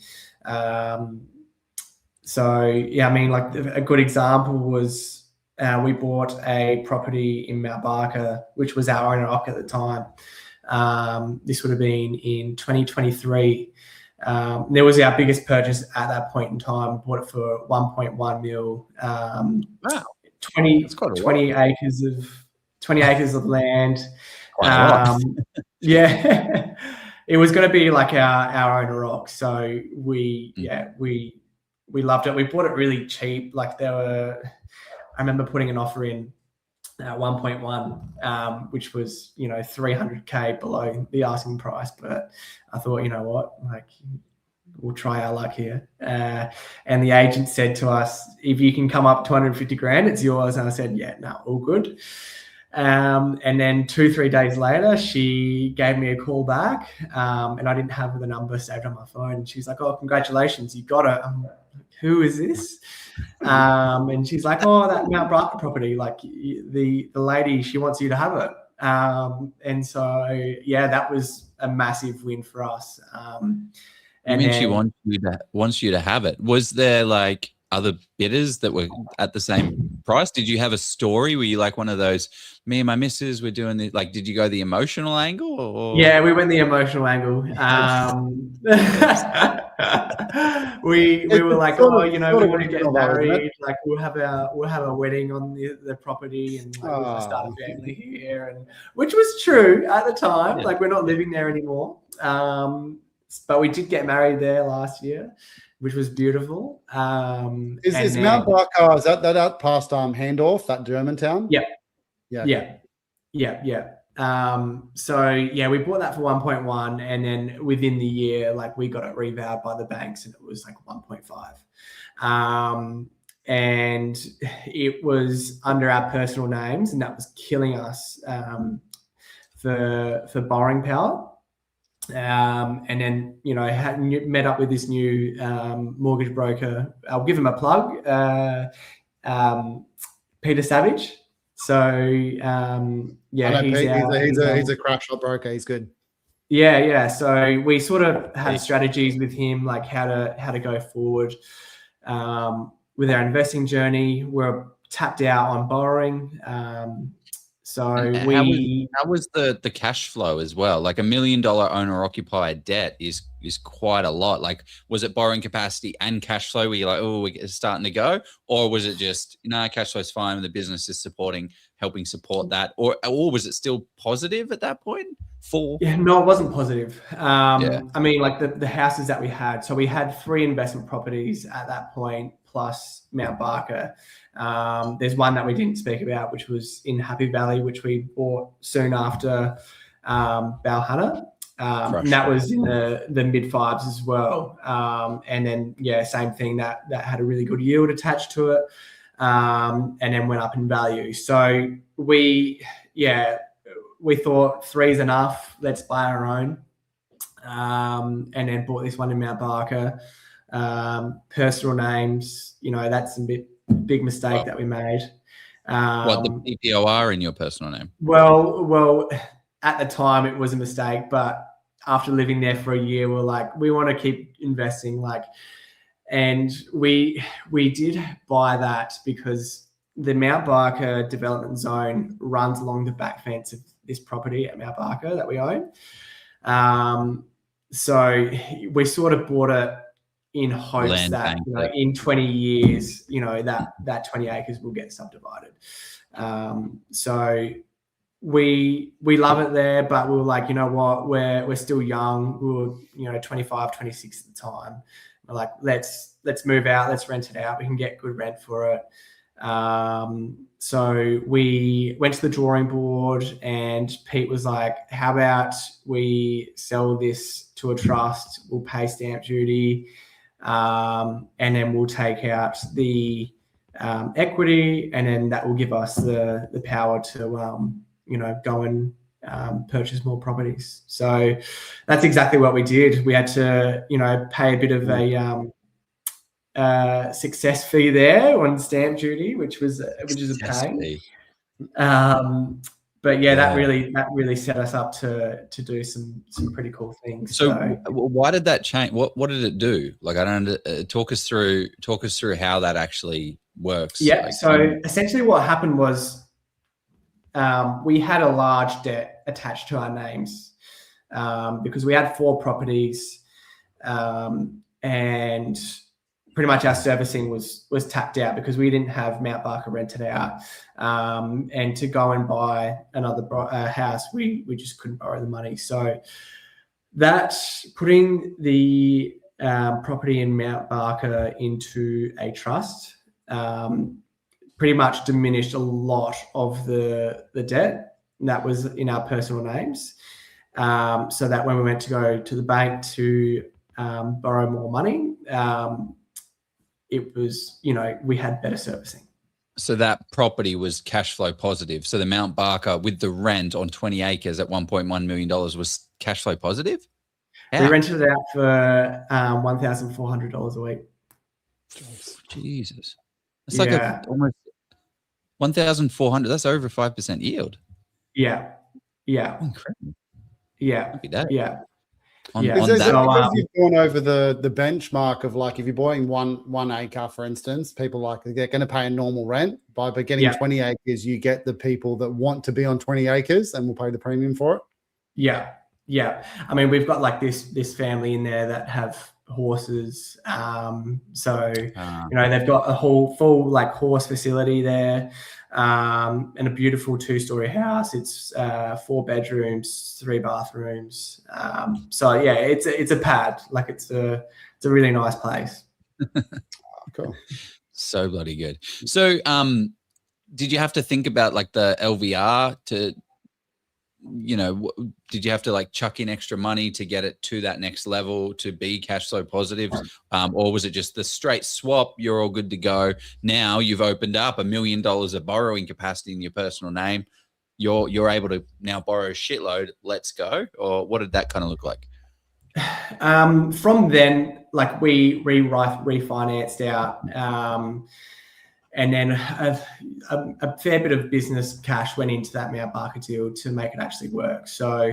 So yeah, I mean, like a good example was we bought a property in Mount Barker, which was our owner-occupier at the time. This would have been in 2023. There was our biggest purchase at that point in time. Bought it for 1.1 mil. Wow. 20 acres of land. Yeah. It was going to be like our own rock. So we loved it. We bought it really cheap. Like I remember putting an offer in at 1.1, which was, 300K below the asking price. But I thought, you know what, like, we'll try our luck here. And the agent said to us, if you can come up 250 grand, it's yours. And I said, yeah, no, all good. And then 2-3 days later, she gave me a call back, and I didn't have the number saved on my phone. And she's like, oh, congratulations, you got it. I'm like, who is this? And she's like, oh, that Mount Barker property, like the lady, she wants you to have it. And so, yeah, that was a massive win for us. She wants you to have it. Was there like other bidders that were at the same price? Did you have a story? Were you like one of those, me and my missus were doing this? Like, did you go the emotional angle? Or? Yeah, we went the emotional angle. We were like, oh, we want to get married. Like, we'll have a wedding on the property, and like, we'll start a family here, and which was true at the time. Yeah. Like, we're not living there anymore. But we did get married there last year, which was beautiful. Is Mount Barker, is that out past Handorf, that German town? Yeah. So yeah, we bought that for 1.1, and then within the year, like, we got it revalued by the banks, and it was like 1.5. And it was under our personal names, and that was killing us for borrowing power. And then, met up with this new mortgage broker. I'll give him a plug, Peter Savage. So, yeah, he's a crack shop broker. He's good. Yeah. So we sort of had strategies with him, like how to go forward with our investing journey. We're tapped out on borrowing. So how was the cash flow as well? Like, $1 million owner occupied debt is quite a lot. Like, was it borrowing capacity and cash flow where you're like, oh, we're starting to go? Or was it just, cash flow is fine and the business is helping support that? Or was it still positive at that point? Yeah, no, it wasn't positive. I mean, like the houses that we had. So we had 3 investment properties at that point, plus Mount Barker. There's one that we didn't speak about, which was in Happy Valley, which we bought soon after Balhunna. And that was in the mid-5s as well. And then, same thing, that had a really good yield attached to it, and then went up in value. So we thought 3's enough. Let's buy our own. And then bought this one in Mount Barker. Personal names, that's a big mistake that we made. What, the PPOR in your personal name? Well, at the time it was a mistake, but after living there for a year, we're like, we want to keep investing, and we did buy that because the Mount Barker development zone runs along the back fence of this property at Mount Barker that we own. So we sort of bought it in hopes that in 20 years, that 20 acres will get subdivided. So we love it there, but we were like, you know what, we're still young. We were 25, 26 at the time. We're like, let's move out, let's rent it out. We can get good rent for it. So we went to the drawing board, and Pete was like, how about we sell this to a trust, we'll pay stamp duty, and then we'll take out the equity, and then that will give us the power to go and purchase more properties. So that's exactly what we did. We had to pay a bit of a success fee there on stamp duty, which is a pain. But that really set us up to do some pretty cool things. So why did that change? What did it do? Like, I don't talk us through how that actually works. Yeah. So essentially, what happened was we had a large debt attached to our names. because we had 4 properties, and pretty much our servicing was tapped out because we didn't have Mount Barker rented out, and to go and buy another house, we just couldn't borrow the money. So that putting the property in Mount Barker into a trust pretty much diminished a lot of the debt that was in our personal names, so that when we went to go to the bank to borrow more money, it was, we had better servicing. So that property was cash flow positive. So the Mount Barker with the rent on 20 acres at $1.1 million was cash flow positive? How? We rented it out for $1,400 a week. Jesus. It's like almost 1,400. That's over 5% yield. Yeah. Incredible. Yeah. Yeah. Because you've gone over the benchmark of, like, if you're buying one acre, for instance, people they're going to pay a normal rent. By getting 20 acres, you get the people that want to be on 20 acres and will pay the premium for it. Yeah. I mean, we've got like this family in there that have horses. So they've got a full like horse facility there, and a beautiful 2-story house. It's 4 bedrooms, 3 bathrooms. So yeah, it's a pad. Like it's a really nice place. Cool. So bloody good. So did you have to think about like the LVR to, did you have to like chuck in extra money to get it to that next level to be cash flow positive? Or was it just the straight swap? You're all good to go. Now you've opened up $1 million of borrowing capacity in your personal name. You're able to now borrow a shitload. Let's go. Or what did that kind of look like? From then, like we refinanced out, and then a fair bit of business cash went into that Mount Barker deal to make it actually work. So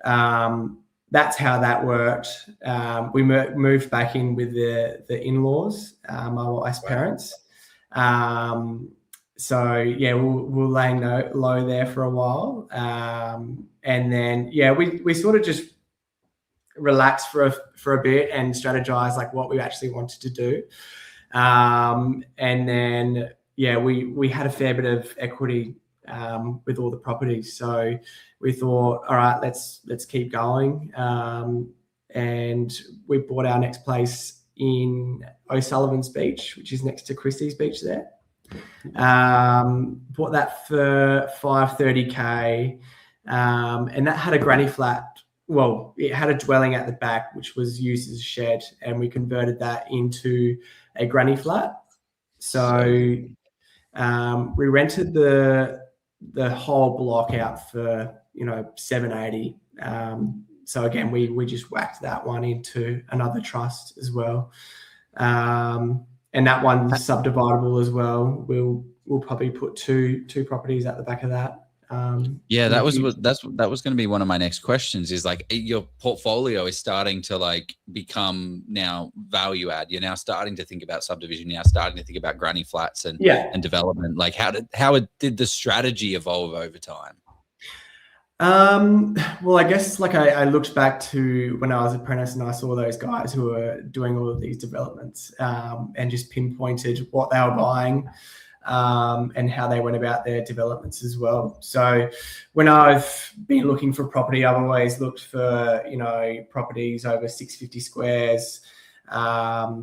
that's how that worked. We moved back in with the in-laws, my wife's parents. So yeah, we'll laying low there for a while, and then we sort of just relaxed for a bit and strategize like what we actually wanted to do. And then, we had a fair bit of equity with all the properties. So we thought, all right, let's keep going. And we bought our next place in O'Sullivan's Beach, which is next to Christie's Beach there. Bought that for $530K. And that had a granny flat. Well, it had a dwelling at the back, which was used as a shed, and we converted that into a granny flat. So we rented the whole block out for $780. So again, we just whacked that one into another trust as well, and that one's subdividable as well. We'll probably put two properties at the back of that. That was going to be one of my next questions, is like your portfolio is starting to like become now value add. You're now starting to think about subdivision. You're now starting to think about granny flats and development. Like how did the strategy evolve over time? Well, I guess like I looked back to when I was Apprentice and I saw those guys who were doing all of these developments, and just pinpointed what they were buying. And how they went about their developments as well. So when I've been looking for property, I've always looked for, properties over 650 squares, a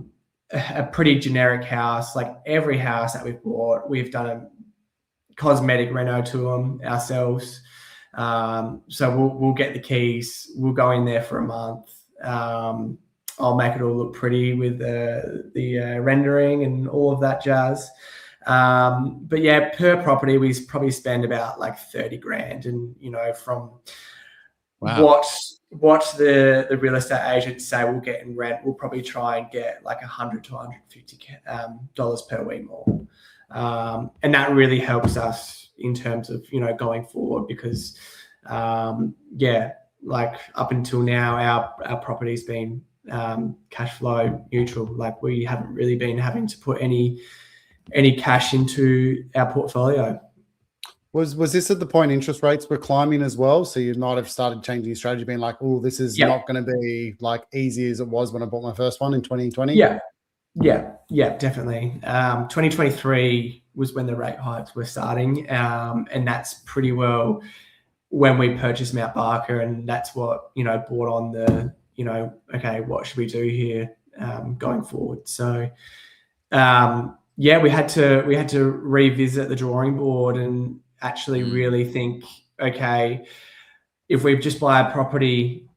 pretty generic house. Like every house that we've bought, we've done a cosmetic reno to them ourselves. So we'll get the keys, we'll go in there for a month. I'll make it all look pretty with the rendering and all of that jazz. But per property, we probably spend about like 30 grand. And, from what the real estate agents say we'll get in rent, we'll probably try and get like $100 to $150 per week more. And that really helps us in terms of, going forward because, like up until now, our property's been, cash flow neutral. Like we haven't really been having to put any cash into our portfolio. Was this at the point interest rates were climbing as well? So you might have started changing your strategy, being like, oh, this is not going to be like easy as it was when I bought my first one in 2020? Yeah, definitely. 2023 was when the rate hikes were starting, and that's pretty well when we purchased Mount Barker, and that's what, brought on the, okay, what should we do here going forward? So, we had to revisit the drawing board and actually really think, okay, if we just buy a property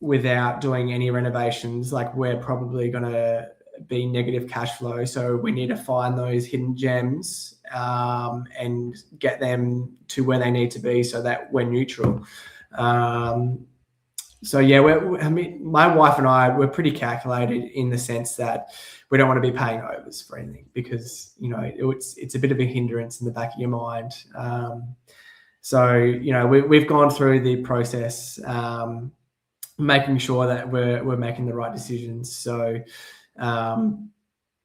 without doing any renovations, like we're probably going to be negative cash flow. So we need to find those hidden gems and get them to where they need to be so that we're neutral. My wife and I, we're pretty calculated in the sense that we don't want to be paying overs for anything because, it's a bit of a hindrance in the back of your mind. We've gone through the process, making sure that we're making the right decisions. So, trying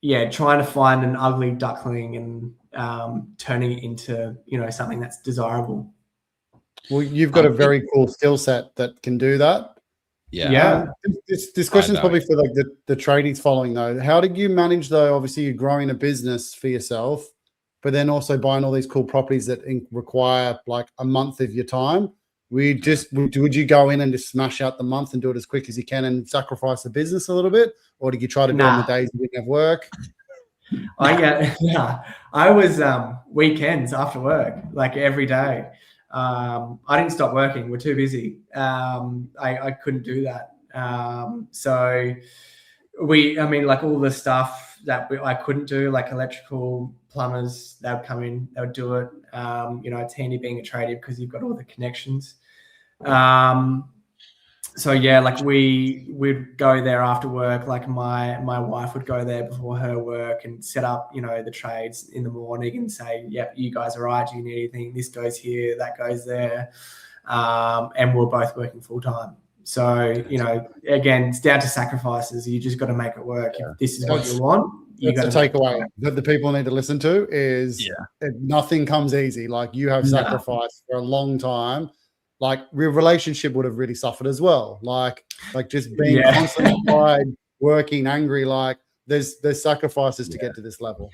to find an ugly duckling and turning it into, something that's desirable. Well, you've got a very cool skill set that can do that. Yeah. This question is probably for like the tradies following though. How did you manage though? Obviously, you're growing a business for yourself, but then also buying all these cool properties that require like a month of your time. Would you go in and just smash out the month and do it as quick as you can and sacrifice the business a little bit, or did you try to do it on the days you didn't have work? I was weekends after work, like every day. I didn't stop working. We're too busy. I couldn't do that. Like all the stuff that I couldn't do, like electrical, plumbers, they would come in, they would do it. It's handy being a tradie because you've got all the connections. We'd go there after work. Like my wife would go there before her work and set up, the trades in the morning and say, yep, you guys are right. Do you need anything? This goes here, that goes there. And we're both working full time. So, again, it's down to sacrifices. You just got to make it work. If this is what you want, you got to take away that the people need to listen to is nothing comes easy. Like you have sacrificed for a long time. Like your relationship would have really suffered as well. Like just being constantly tired, working, angry. Like there's sacrifices to get to this level.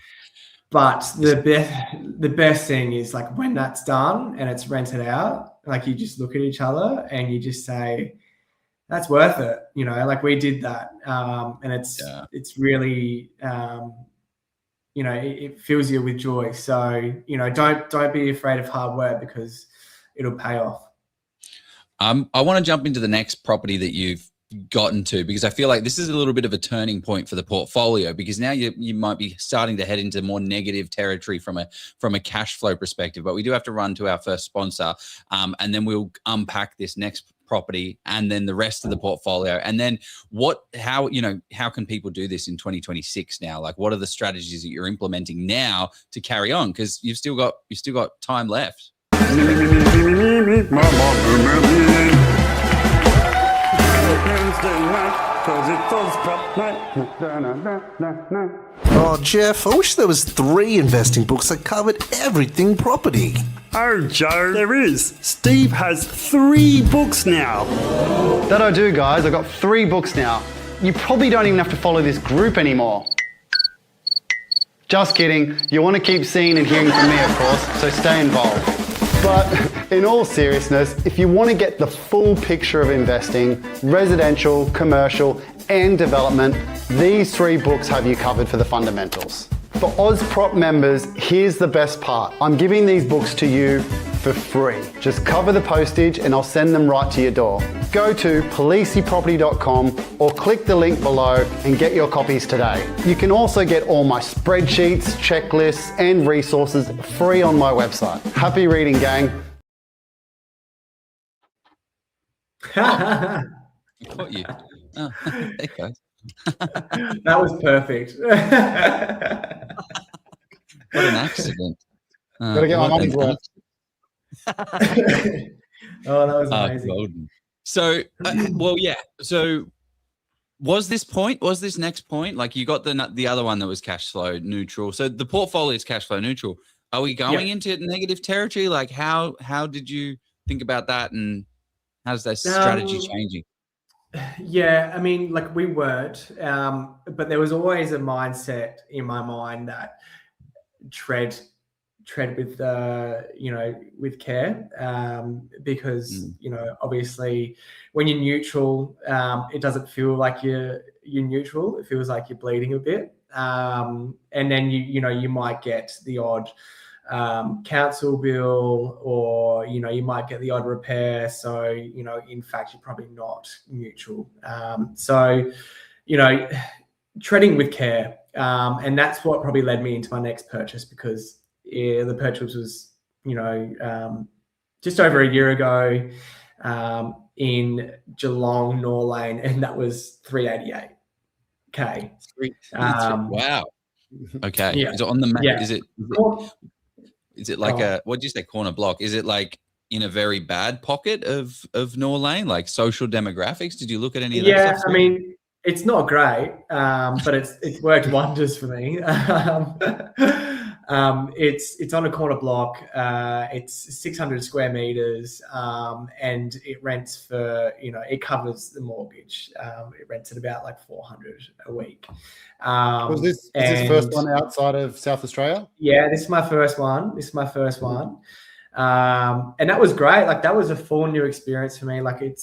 But the best thing is like when that's done and it's rented out, like you just look at each other and you just say, that's worth it. Like we did that. And it's really, it fills you with joy. So, don't be afraid of hard work because it'll pay off. I want to jump into the next property that you've gotten to, because I feel like this is a little bit of a turning point for the portfolio, because now you might be starting to head into more negative territory from a cash flow perspective. But we do have to run to our first sponsor, and then we'll unpack this next property and then the rest of the portfolio. And then how can people do this in 2026 now? Like, what are the strategies that you're implementing now to carry on? Because you've still got time left. Oh, Jeff, I wish there was 3 investing books that covered everything property. Oh, Joe, there is. Steve has 3 books now. That I do, guys. I've got 3 books now. You probably don't even have to follow this group anymore. Just kidding. You want to keep seeing and hearing from me, of course, so stay involved. But in all seriousness, if you want to get the full picture of investing, residential, commercial, and development, these 3 books have you covered for the fundamentals. For OzProp members, here's the best part. I'm giving these books to you for free. Just cover the postage and I'll send them right to your door. Go to policeyproperty.com or click the link below and get your copies today. You can also get all my spreadsheets, checklists, and resources free on my website. Happy reading, gang. I caught you. Oh, there goes. That was perfect. What an accident. Gotta get my money's worth. Oh, that was amazing. Golden. So, So was this next point, like you got the other one that was cash flow neutral. So the portfolio is cash flow neutral. Are we going into negative territory? Like how did you think about that, and how's that strategy changing? Yeah, I mean, like we weren't, but there was always a mindset in my mind that tread with with care, because obviously when you're neutral, it doesn't feel like you're neutral. It feels like you're bleeding a bit, and then you might get the odd council bill, or you might get the odd repair, so in fact you're probably not neutral. So treading with care, and that's what probably led me into my next purchase, because the purchase was just over a year ago, in Geelong, Norlane, and that was 388k. Wow. Okay. Yeah. Is it on the map? Yeah. Is it like a, what did you say, corner block? Is it like in a very bad pocket of Norlane, like social demographics? Did you look at any of that stuff? Yeah, I mean, it's not great, but it's worked wonders for me. It's on a corner block. It's 600 square meters, and it rents for it covers the mortgage. It rents at about like 400 a week. Was this first one outside of South Australia? Yeah, this is my first one. And that was great. Like that was a full new experience for me. Like it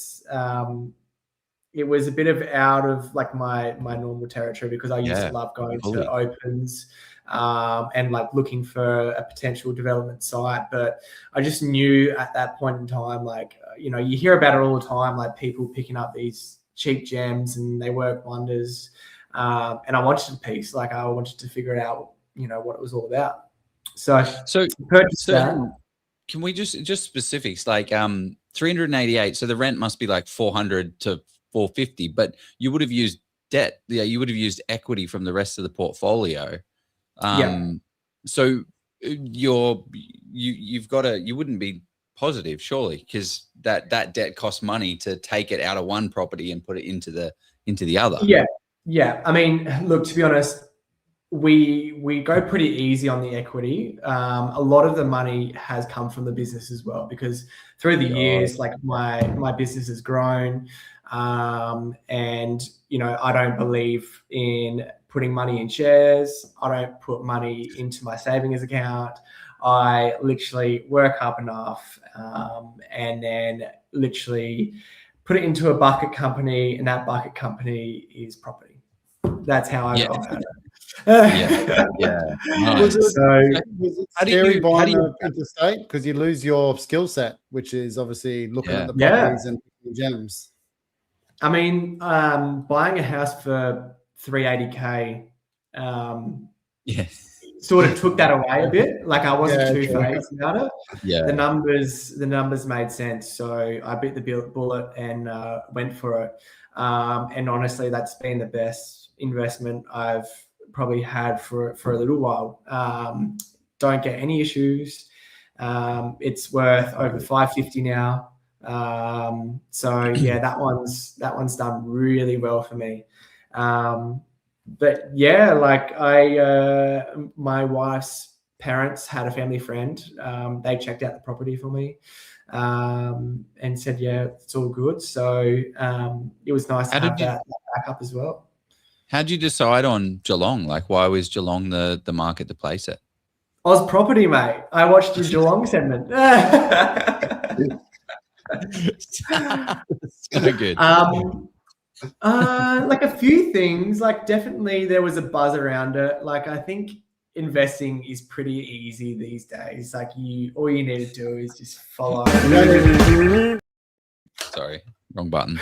was a bit of out of like my normal territory, because I used to love going to opens, and like looking for a potential development site. But I just knew at that point in time, like, you hear about it all the time, like people picking up these cheap gems and they work wonders. And I wanted a piece, like I wanted to figure out, what it was all about. So purchased that. Can we just specifics, like 388, so the rent must be like 400 to 450, but you would have used debt. Yeah, you would have used equity from the rest of the portfolio. So you wouldn't be positive, surely, because that debt costs money to take it out of one property and put it into the other. Yeah. I mean, look, to be honest, we go pretty easy on the equity. A lot of the money has come from the business as well, because through the years, like my business has grown, and I don't believe in putting money in shares. I don't put money into my savings account. I literally work up enough, and then literally put it into a bucket company, and that bucket company is property. That's how I go about it. Nice. Was it scary buying interstate, because you lose your skill set, which is obviously looking at the properties and gems? I mean, buying a house for 380k, sort of took that away a bit. Like I wasn't too phased about it. Yeah, the numbers made sense, so I bit the bullet and went for it. And honestly, that's been the best investment I've probably had for a little while. Don't get any issues. It's worth over 550 now. So yeah, that one's done really well for me. But yeah, like my wife's parents had a family friend. They checked out the property for me, and said, yeah, it's all good. So it was nice to have that backup as well. How'd you decide on Geelong? Like, why was Geelong the market to place it? Oz Property, mate. I watched your Geelong segment. So good. Like a few things. Like definitely there was a buzz around it. Like I think investing is pretty easy these days. Like all you need to do is just follow. Sorry. Wrong button.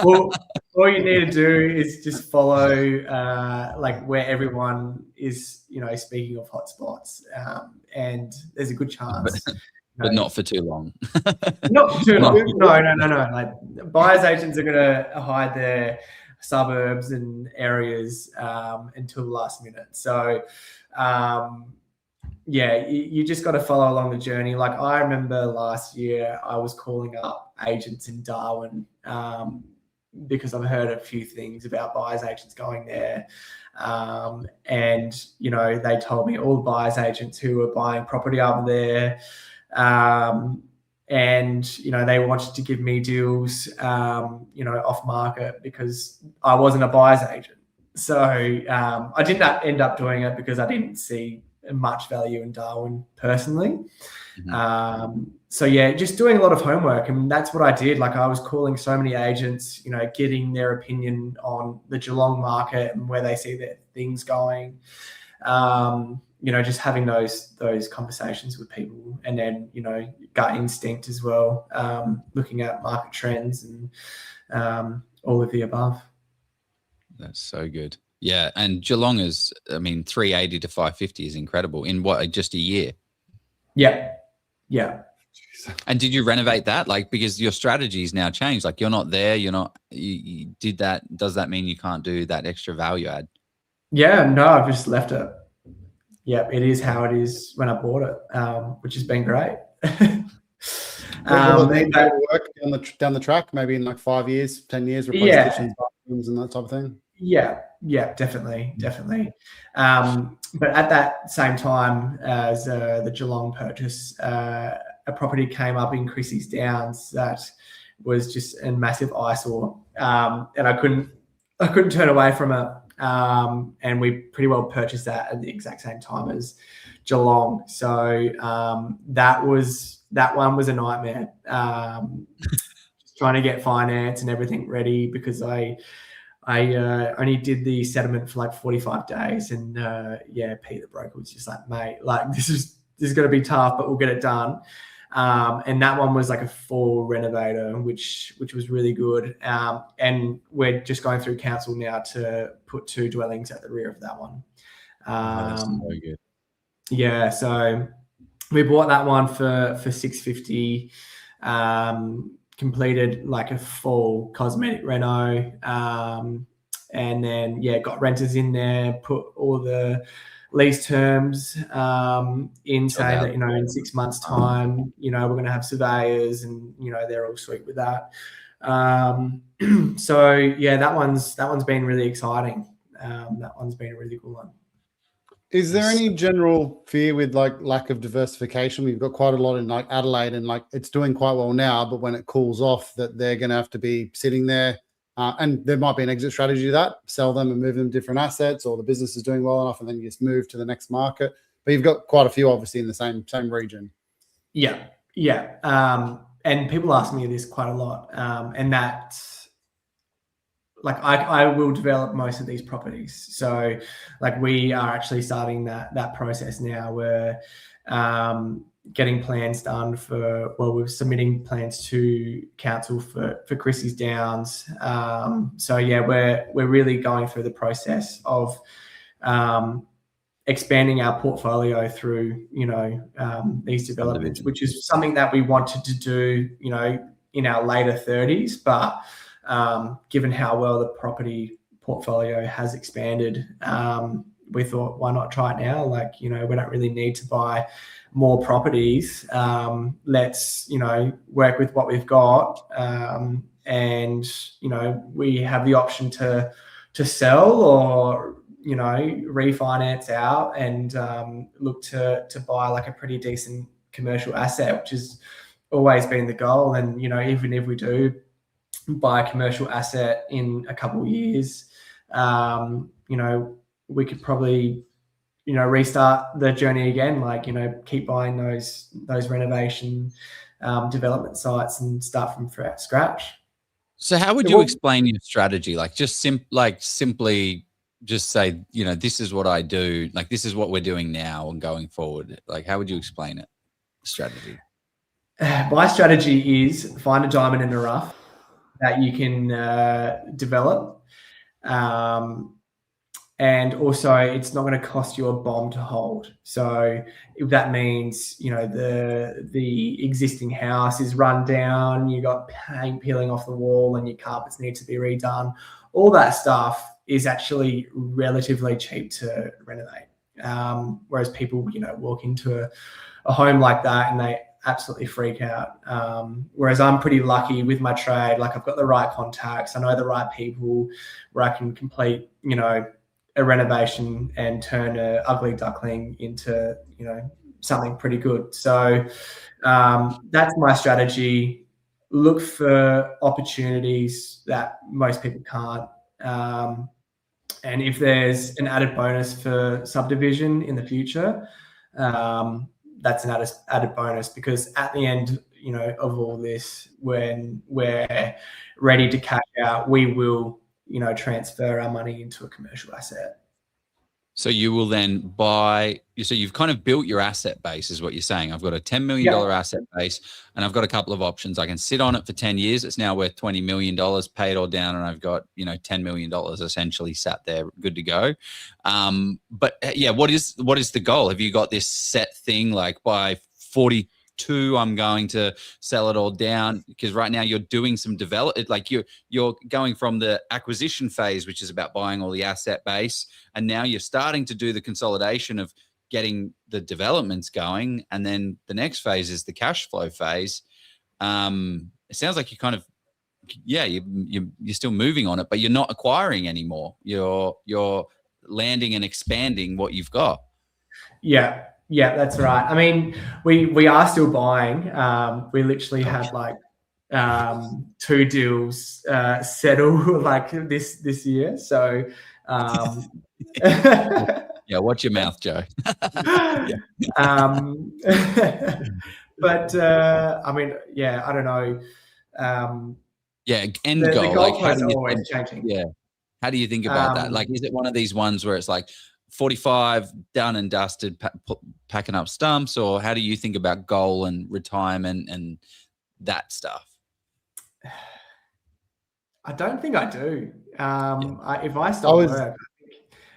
Well, all you need to do is just follow like where everyone is, speaking of hotspots, and there's a good chance. But not for too long. Not for too long. No. Like buyers agents are going to hide their suburbs and areas until the last minute. So yeah, you just got to follow along the journey. Like I remember last year I was calling up agents in Darwin, because I've heard a few things about buyers agents going there. And, you know, they told me all the buyers agents who were buying property over there, and, you know, they wanted to give me deals, you know, off market because I wasn't a buyer's agent. So I did not end up doing it because I didn't see much value in Darwin personally. So yeah, just doing a lot of homework, and that's what I did. Like, I was calling so many agents, you know, getting their opinion on the Geelong market and where they see their things going. You know, just having those conversations with people, and then, you know, gut instinct as well, looking at market trends and all of the above. That's so good. Yeah, and Geelong is, I mean, 380 to 550 is incredible in what, just a year? Yeah. And did you renovate that? Like, because your strategy's now changed. Like, you're not there. You did that. Does that mean you can't do that extra value add? Yeah, no, I've just left it. Yeah, it is how it is when I bought it, which has been great. Work down the track, maybe in like 5 years, 10 years, replace kitchens, bathrooms, and that type of thing. Yeah, definitely. But at that same time as the Geelong purchase, a property came up in Christie Downs that was just a massive eyesore, and I couldn't turn away from it. And we pretty well purchased that at the exact same time as Geelong. So that one was a nightmare. Just trying to get finance and everything ready, because I only did the settlement for like 45 days, and Pete the broker was just like, mate, like this is going to be tough, but we'll get it done. And that one was like a full renovator, which was really good. And we're just going through council now to put 2 dwellings at the rear of that one. That's so good. Yeah, so we bought that one for 650. Completed like a full cosmetic reno, and then got renters in there, put all the lease terms in, say that, you know, in 6 months' time, you know, we're going to have surveyors, and, you know, they're all sweet with that. So yeah, that one's been really exciting. That one's been a really good one. Is there any general fear with like lack of diversification? We've got quite a lot in like Adelaide, and like it's doing quite well now, but when it cools off, that they're going to have to be sitting there, and there might be an exit strategy to that, sell them and move them to different assets, or the business is doing well enough and then you just move to the next market. But you've got quite a few obviously in the same region. Yeah. And people ask me this quite a lot, and that, like, I will develop most of these properties. So like, we are actually starting that process now. We're getting plans done we're submitting plans to council for Christie Downs. So yeah, we're really going through the process of expanding our portfolio through, you know, these developments, which is something that we wanted to do, you know, in our later 30s, but given how well the property portfolio has expanded, we thought, why not try it now? Like, you know, we don't really need to buy more properties. Let's, you know, work with what we've got, and, you know, we have the option to sell, or, you know, refinance out and look to buy like a pretty decent commercial asset, which has always been the goal. And, you know, even if we do buy a commercial asset in a couple of years, you know, we could probably, you know, restart the journey again, like, you know, keep buying those renovation development sites and start from scratch. So how would you explain your strategy? Like, just simply just say, you know, this is what I do, like this is what we're doing now and going forward. Like, how would you explain it? Strategy. My strategy is find a diamond in the rough that you can develop. And also, it's not going to cost you a bomb to hold. So if that means, you know, the existing house is run down, you got paint peeling off the wall and your carpets need to be redone, all that stuff is actually relatively cheap to renovate. Whereas people, you know, walk into a home like that and they absolutely freak out. Whereas I'm pretty lucky with my trade. Like I've got the right contacts. I know the right people where I can complete, a renovation and turn a ugly duckling into, something pretty good. So that's my strategy. Look for opportunities that most people can't. And if there's an added bonus for subdivision in the future, that's an added bonus, because at the end, of all this, when we're ready to cash out, we will, transfer our money into a commercial asset. So you will then buy. So you've kind of built your asset base, is what you're saying. I've got a $10 million asset base, and I've got a couple of options. I can sit on it for 10 years. It's now worth $20 million, pay it all down, and I've got $10 million essentially sat there, good to go. But yeah, what is the goal? Have you got this set thing like by 42? I'm going to sell it all down? Because right now you're doing some development, like you're going from the acquisition phase, which is about buying all the asset base, and now you're starting to do the consolidation of getting the developments going, and then the next phase is the cash flow phase. It sounds like you kind of, you're still moving on it, but you're not acquiring anymore. You're landing and expanding what you've got. Yeah, that's right. I mean, we are still buying. We literally had like 2 deals settle like this year. So yeah, watch your mouth, Joe. But I mean, I don't know. End goal. The goalposts are always changing. Yeah. How do you think about that? Like, is it one of these ones where it's like 45 done and dusted, packing up stumps, or how do you think about goal and retirement and that stuff? I don't think I do. If I stop work,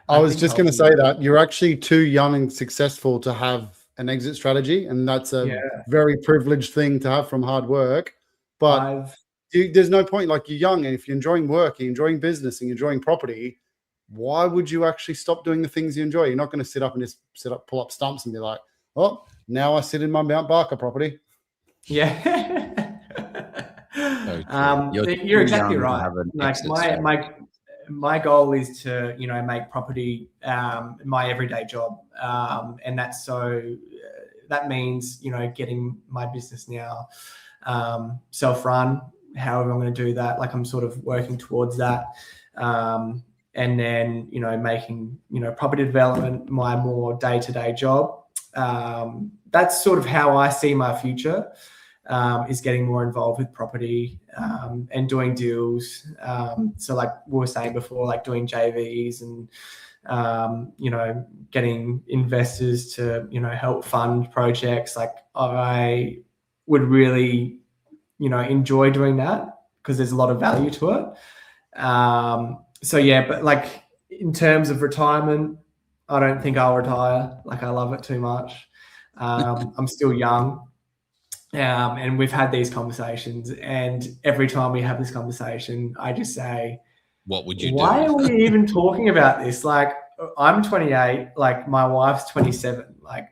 I was just going to say that you're actually too young and successful to have an exit strategy, and that's a very privileged thing to have from hard work. But there's no point. Like, you're young, and if you're enjoying work, you're enjoying business, and you're enjoying property, why would you actually stop doing the things you enjoy? You're not going to sit up and just pull up stumps and be like, oh, now I sit in my Mount Barker property. Yeah. You're exactly right. Like my goal is to, make property my everyday job. And that means, getting my business now self-run, however I'm going to do that. Like, I'm sort of working towards that. And then, making, property development my more day-to-day job. That's sort of how I see my future, is getting more involved with property and doing deals. So like we were saying before, like doing JVs and, getting investors to, help fund projects. Like, I would really, enjoy doing that because there's a lot of value to it. So yeah, but like in terms of retirement, I don't think I'll retire. Like, I love it too much. I'm still young. And we've had these conversations, and every time we have this conversation, I just say, what would you do? Why are we even talking about this? Like, I'm 28, like my wife's 27. Like,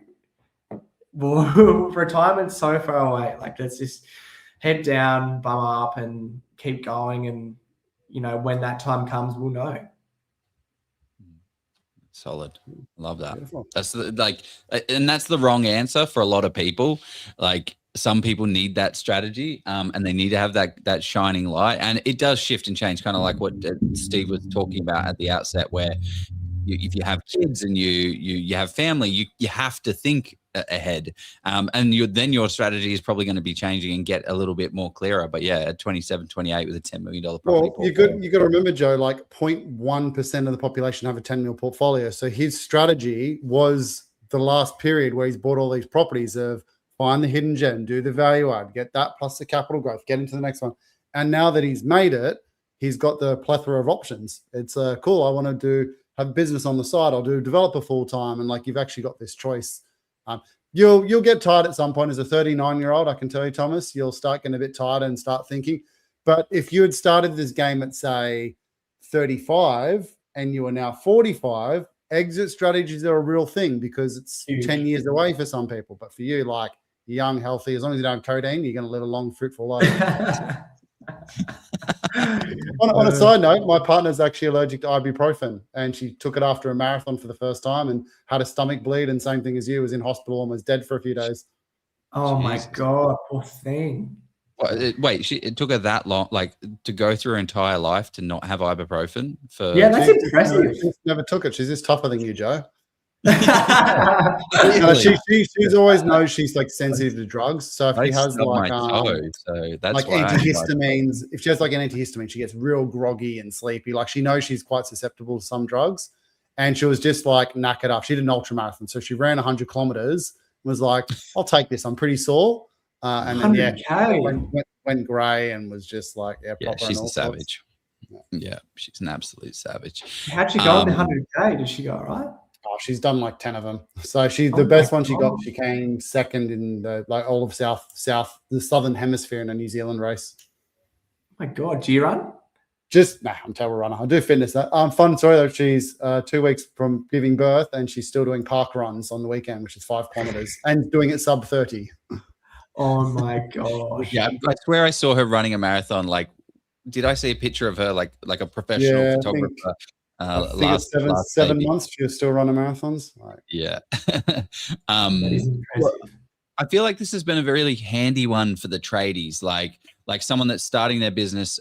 retirement's so far away. Like, let's just head down, bum up, and keep going. And, when that time comes, we'll know. Solid. Love that. Beautiful. That's and that's the wrong answer for a lot of people. Like, some people need that strategy, and they need to have that shining light, and it does shift and change, kind of like what Steve was talking about at the outset, where if you have kids and you have family, you have to think ahead, and then your strategy is probably going to be changing and get a little bit more clearer. But yeah, at 27, 28 with a $10 million property portfolio. You got to remember, Joe, like 0.1% of the population have a 10 mil portfolio. So his strategy was the last period where he's bought all these properties of find the hidden gem, do the value add, get that plus the capital growth, get into the next one. And now that he's made it, he's got the plethora of options. It's cool. I want to have a business on the side. I'll do developer full time. And like, you've actually got this choice. You'll get tired at some point as a 39-year-old. I can tell you, Thomas, you'll start getting a bit tired and start thinking. But if you had started this game at, say, 35 and you are now 45, exit strategies are a real thing because it's 10 years away for some people. But for you, like, young, healthy. As long as you don't have codeine, you're going to live a long, fruitful life. On a side note, my partner's actually allergic to ibuprofen, and she took it after a marathon for the first time and had a stomach bleed, and same thing as you, was in hospital, almost dead for a few days. Oh my God, poor thing. Wait, it took her that long, like, to go through her entire life to not have ibuprofen for? Yeah, that's impressive. She never took it. She's just tougher than you, Joe. Really? She's always knows she's like sensitive to drugs. So if I she has stubbed like my toe, so that's like why antihistamines, if she has like an antihistamine, she gets real groggy and sleepy. Like she knows she's quite susceptible to some drugs, and she was just like knackered up. She did an ultra marathon, so she ran 100 kilometers. Was like, I'll take this. I'm pretty sore. And then went grey and was just like, proper. She's a savage. Yeah, she's an absolute savage. How'd she go on the 100K? Did she go all right? Oh, she's done like 10 of them. So the best one she got, she came second in the like all of the southern hemisphere in a New Zealand race. Oh my God, do you run? I'm a terrible runner. I do fitness. Fun story though. She's 2 weeks from giving birth, and she's still doing park runs on the weekend, which is 5 kilometers, and doing it sub 30. Oh my gosh. Yeah, I swear I saw her running a marathon. Like, did I see a picture of her like a professional photographer? Last 7 months she was still running marathons. Right. Yeah. That is impressive. I feel like this has been a really handy one for the tradies, like someone that's starting their business,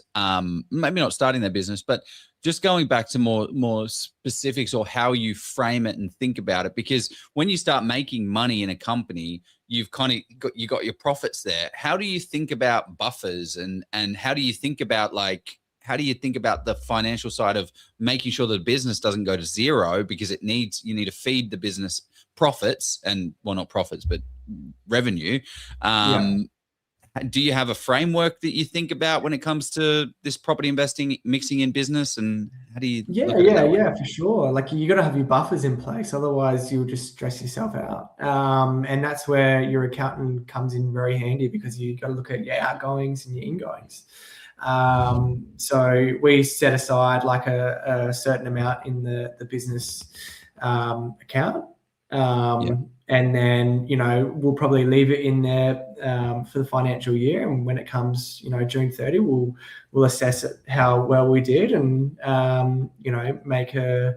maybe not starting their business, but just going back to more specifics or how you frame it and think about it. Because when you start making money in a company, you've kind of got your profits there. How do you think about buffers and how do you think about the financial side of making sure the business doesn't go to zero, because you need to feed the business profits and, well, not profits, but revenue. Do you have a framework that you think about when it comes to this property investing, mixing in business, and how do you? Yeah, for sure. Like, you got to have your buffers in place, otherwise you'll just stress yourself out. And that's where your accountant comes in very handy, because you got to look at your outgoings and your ingoings. So we set aside like a certain amount in the business account. And then, we'll probably leave it in there for the financial year. And when it comes, June 30, we'll assess it, how well we did, and, make a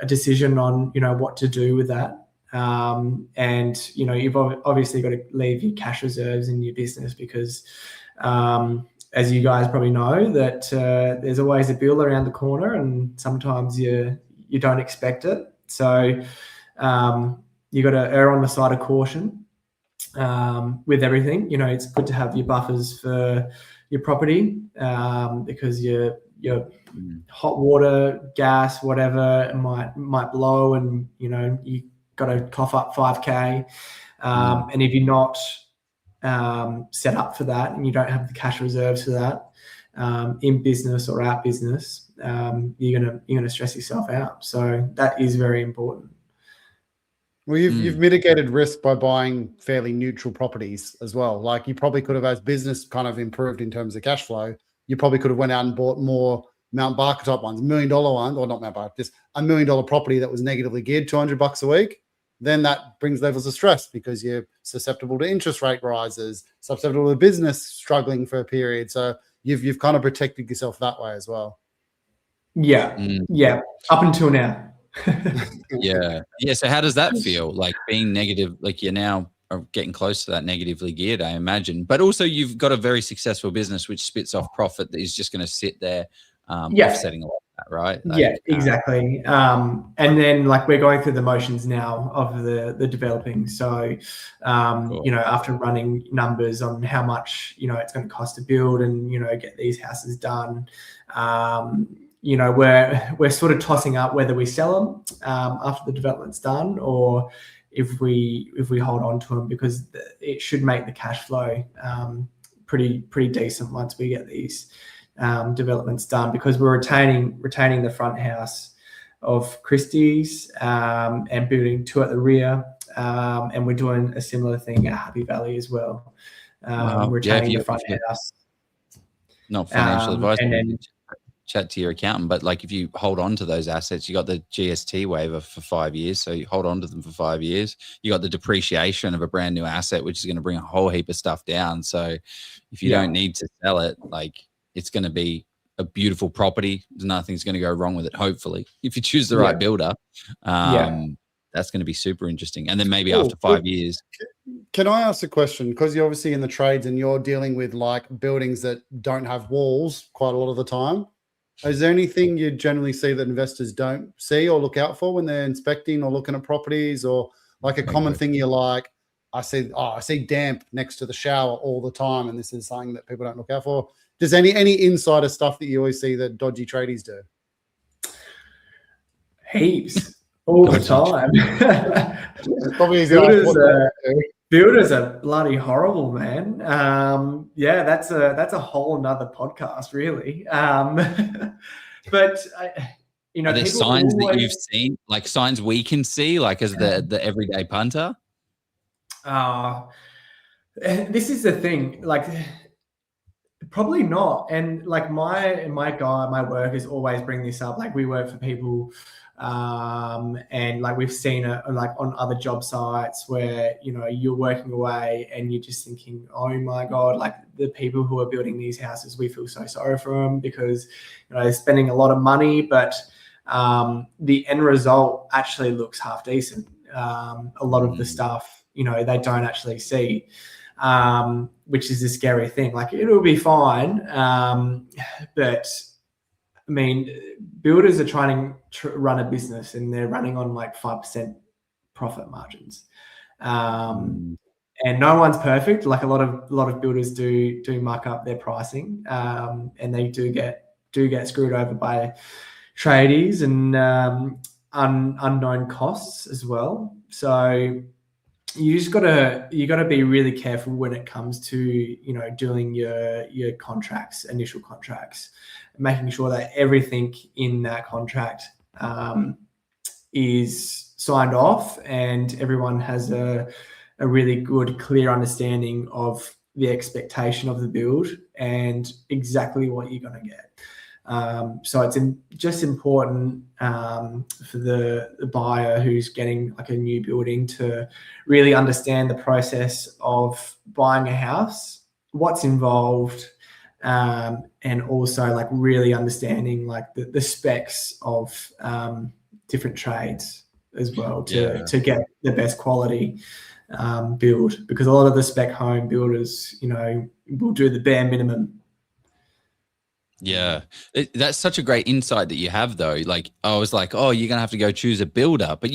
decision on, what to do with that. And, you've obviously got to leave your cash reserves in your business, because as you guys probably know, that there's always a bill around the corner, and sometimes you don't expect it. So you got to err on the side of caution with everything. It's good to have your buffers for your property, because your hot water, gas, whatever, might blow, and you got to cough up 5K. And if you're not set up for that, and you don't have the cash reserves for that, in business or out business, you're gonna stress yourself out. So that is very important. Well, you've mitigated risk by buying fairly neutral properties as well. Like, you probably could have, as business kind of improved in terms of cash flow, you probably could have went out and bought more Mount Barker type ones, $1 million ones, or not Mount Barker, just $1 million property that was negatively geared, $200 a week. Then that brings levels of stress, because you're susceptible to interest rate rises, susceptible to business struggling for a period. So you've kind of protected yourself that way as well. Yeah. Up until now. Yeah. So how does that feel, like being negative? Like, you're now getting close to that negatively geared, I imagine, but also you've got a very successful business which spits off profit that is just going to sit there, offsetting a lot of that, right? Like, exactly. And then, like, we're going through the motions now of the developing. So, cool. After running numbers on how much, it's going to cost to build and, get these houses done, we're sort of tossing up whether we sell them after the development's done, or if we hold on to them, because it should make the cash flow pretty decent once we get these developments done, because we're retaining the front house of Christie's and building 2 at the rear, and we're doing a similar thing at Happy Valley as well. Retaining the front house. Not financial advice. And then chat to your accountant, but like if you hold on to those assets, you got the GST waiver for 5 years. So you hold on to them for 5 years. You got the depreciation of a brand new asset, which is going to bring a whole heap of stuff down. So if you don't need to sell it, like it's going to be a beautiful property. Nothing's going to go wrong with it. Hopefully, if you choose the right builder, that's going to be super interesting. And then maybe after 5 years. Can I ask a question? Because you're obviously in the trades and you're dealing with like buildings that don't have walls quite a lot of the time. Is there anything you generally see that investors don't see or look out for when they're inspecting or looking at properties, or like a common thing you're like, I see damp next to the shower all the time, and this is something that people don't look out for? Does any insider stuff that you always see that dodgy tradies do? Heaps. All the time. Builders are bloody horrible, man. That's a whole nother podcast, really. But are there signs that you've seen, like signs we can see, like as the everyday punter? This is the thing, like probably not. And like my workers always bring this up. Like we work for people. And like we've seen it like on other job sites where, you're working away and you're just thinking, oh my God, like the people who are building these houses, we feel so sorry for them because, they're spending a lot of money, but the end result actually looks half decent. A lot of the stuff, they don't actually see, which is a scary thing. Like it'll be fine. But I mean, builders are trying to run a business and they're running on like 5% profit margins. And no one's perfect. Like a lot of builders do muck up their pricing, and they do get screwed over by tradies and unknown costs as well. So you gotta be really careful when it comes to doing your contracts, initial contracts, making sure that everything in that contract is signed off and everyone has a really good, clear understanding of the expectation of the build and exactly what you're going to get. So it's just important for the buyer who's getting like a new building to really understand the process of buying a house, what's involved, and also like really understanding like the specs of different trades as well to get the best quality build, because a lot of the spec home builders, will do the bare minimum. Yeah, that's such a great insight that you have, though. Like, I was like, oh, you're going to have to go choose a builder, but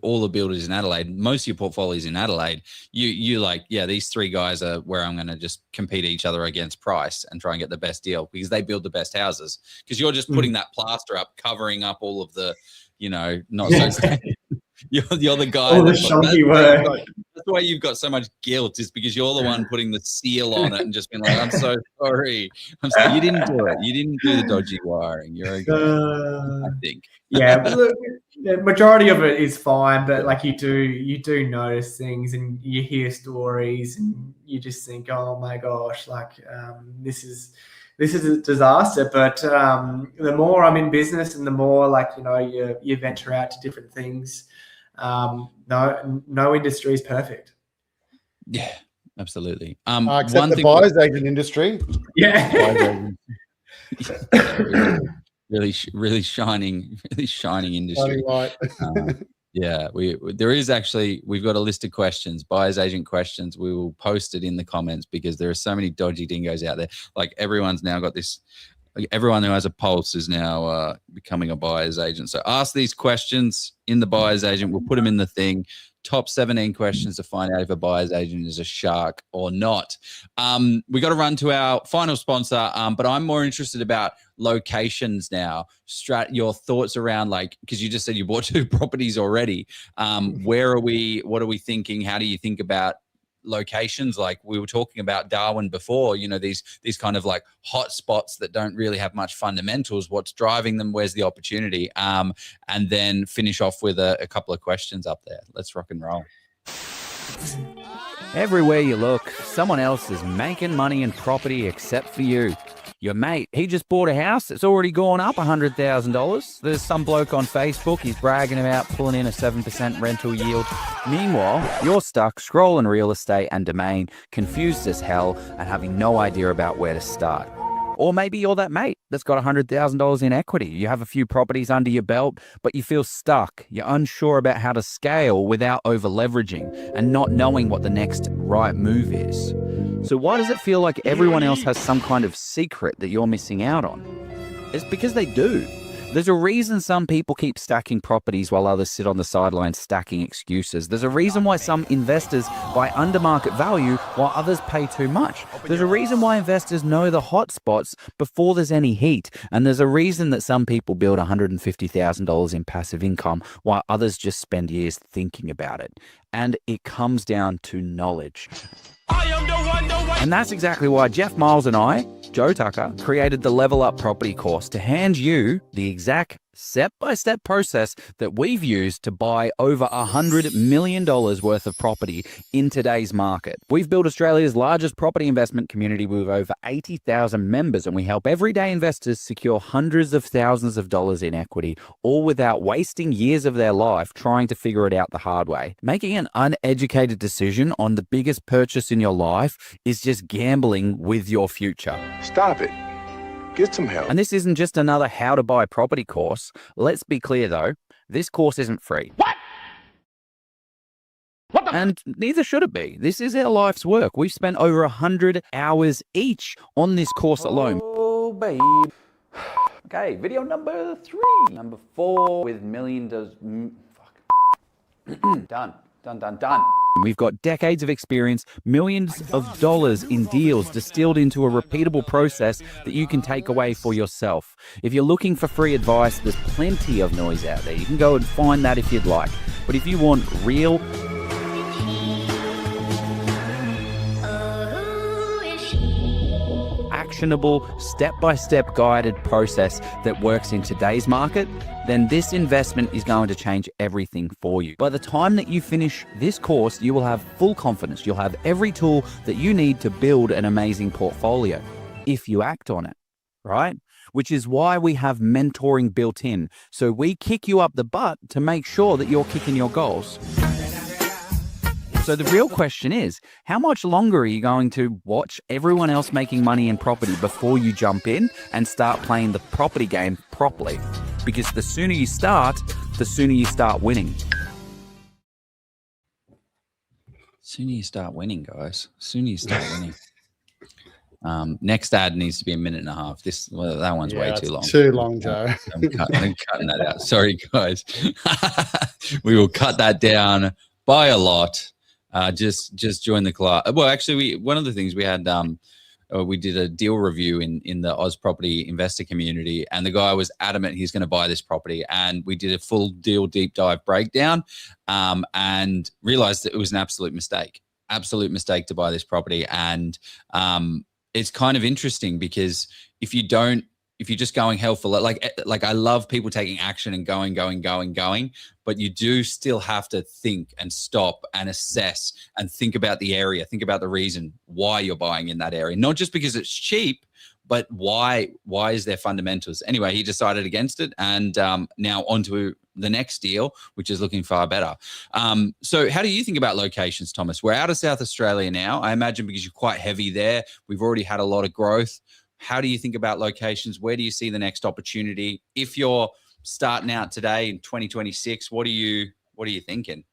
all the builders in Adelaide, most of your portfolio is in Adelaide. You like, yeah, these three guys are where I'm going to just compete each other against price and try and get the best deal because they build the best houses. Because you're just putting that plaster up, covering up all of the, not so great. You're the guy. All the shonky work. That's why you've got so much guilt, is because you're the one putting the seal on it and just being like, I'm so sorry. You didn't do it. You didn't do the dodgy wiring. You're okay, I think. Yeah, but look, the majority of it is fine, but like you do notice things and you hear stories and you just think, oh my gosh, like this is a disaster. But the more I'm in business and the more like you venture out to different things, no industry is perfect. Yeah, absolutely. Except the buyer's agent industry. Yeah. really shining industry. Right. Yeah, we've got a list of questions, buyer's agent questions. We will post it in the comments because there are so many dodgy dingoes out there. Like everyone's now got this. Everyone who has a pulse is now becoming a buyer's agent. So ask these questions in the buyer's agent. We'll put them in the thing. Top 17 questions to find out if a buyer's agent is a shark or not. We got to run to our final sponsor, but I'm more interested about locations now. Your thoughts around, like, because you just said you bought 2 properties already. Where are we? What are we thinking? How do you think about locations? Like we were talking about Darwin before, these kind of like hot spots that don't really have much fundamentals. What's driving them? Where's the opportunity? And then finish off with a couple of questions up there. Let's rock and roll. Everywhere you look, someone else is making money in property except for you. Your mate, he just bought a house. It's already gone up $100,000. There's some bloke on Facebook. He's bragging about pulling in a 7% rental yield. Meanwhile, you're stuck scrolling real estate and domain, confused as hell and having no idea about where to start. Or maybe you're that mate that's got $100,000 in equity. You have a few properties under your belt, but you feel stuck. You're unsure about how to scale without over-leveraging and not knowing what the next right move is. So why does it feel like everyone else has some kind of secret that you're missing out on? It's because they do. There's a reason some people keep stacking properties while others sit on the sidelines stacking excuses. There's a reason why some investors buy under market value while others pay too much. There's a reason why investors know the hot spots before there's any heat. And there's a reason that some people build $150,000 in passive income while others just spend years thinking about it. And it comes down to knowledge. And that's exactly why Jeff Miles and I, Joe Tucker, created the Level Up Property course to hand you the exact step-by-step process that we've used to buy over $100 million worth of property in today's market. We've built Australia's largest property investment community with over 80,000 members, and we help everyday investors secure hundreds of thousands of dollars in equity, all without wasting years of their life trying to figure it out the hard way. Making an uneducated decision on the biggest purchase in your life is just gambling with your future. Stop it. Get some help. And this isn't just another how to buy property course. Let's be clear though, this course isn't free. What? And neither should it be. This is our life's work. We've spent over 100 hours each on this course alone. Oh, babe. Okay, video number 3. Number 4 with million does... Fuck. Done. We've got decades of experience, millions of dollars in deals distilled into a repeatable process that you can take away for yourself. If you're looking for free advice, there's plenty of noise out there. You can go and find that if you'd like. But if you want real, actionable, step-by-step guided process that works in today's market, then this investment is going to change everything for you. By the time that you finish this course, you will have full confidence. You'll have every tool that you need to build an amazing portfolio if you act on it, right? Which is why we have mentoring built in. So we kick you up the butt to make sure that you're kicking your goals. So the real question is, how much longer are you going to watch everyone else making money in property before you jump in and start playing the property game properly? Because the sooner you start, the sooner you start winning. Sooner you start winning, guys. Sooner you start winning. Next ad needs to be a minute and a half. That one's way too long. Too long, Joe. I'm cutting that out. Sorry, guys. We will cut that down by a lot. Just join the club. Well, actually, one of the things we had, we did a deal review in the Oz property investor community, and the guy was adamant he's going to buy this property, and we did a full deal deep dive breakdown, and realized that it was an absolute mistake to buy this property. And it's kind of interesting because if you're just going hell for like I love people taking action and going, but you do still have to think and stop and assess and think about the area, think about the reason why you're buying in that area, not just because it's cheap, but why is there fundamentals? Anyway, he decided against it, and now onto the next deal, which is looking far better. So how do you think about locations, Thomas? We're out of South Australia now, I imagine, because you're quite heavy there. We've already had a lot of growth. How do you think about locations? Where do you see the next opportunity? If you're starting out today in 2026, what are you thinking?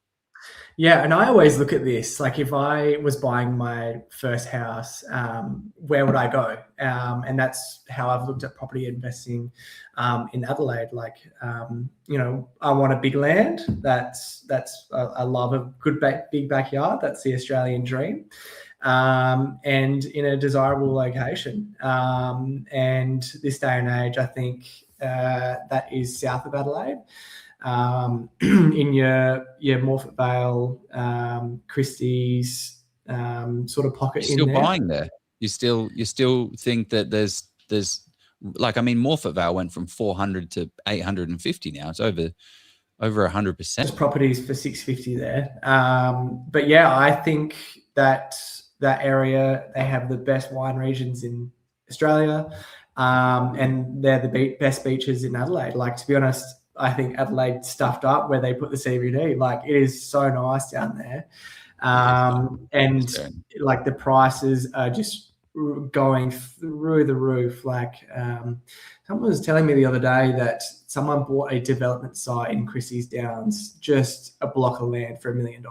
Yeah, and I always look at this, like if I was buying my first house, where would I go? And that's how I've looked at property investing in Adelaide. Like, I want a big land. I love a good big backyard. That's the Australian dream. And in a desirable location. And this day and age, I think that is south of Adelaide. In your Morphett Vale, Christie's sort of pocket. You're still buying there. You still think that there's like, I mean, Morphett Vale went from 400 to 850 now. It's over 100%. There's properties for 650 there. But yeah, I think that area, they have the best wine regions in Australia. and they're the best beaches in Adelaide. Like, to be honest, I think Adelaide stuffed up where they put the CBD. Like, it is so nice down there. And like the prices are just going through the roof. Like, someone was telling me the other day that someone bought a development site in Christie Downs, just a block of land for $1 million.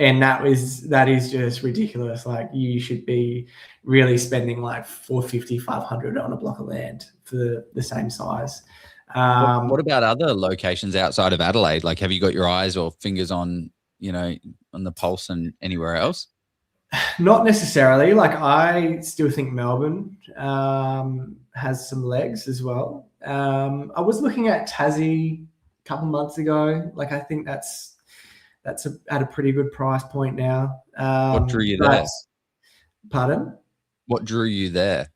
And that is just ridiculous. Like, you should be really spending like $450, $500 on a block of land for the same size. What about other locations outside of Adelaide? Like, have you got your eyes or fingers on, on the pulse and anywhere else? Not necessarily. Like, I still think Melbourne has some legs as well. I was looking at Tassie a couple months ago. Like, I think that's at a pretty good price point now. What drew you there? Pardon? What drew you there?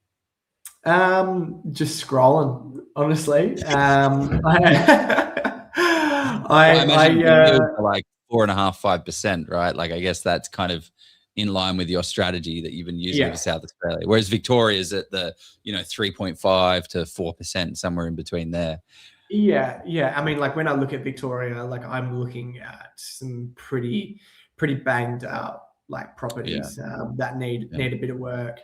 Just scrolling, honestly. I imagine like 4.5%, 5%, right? Like, I guess that's kind of in line with your strategy that you've been using for South Australia. Whereas Victoria's at the 3.5 to 4%, somewhere in between there. Yeah. I mean, like, when I look at Victoria, like, I'm looking at some pretty banged up like properties that need a bit of work.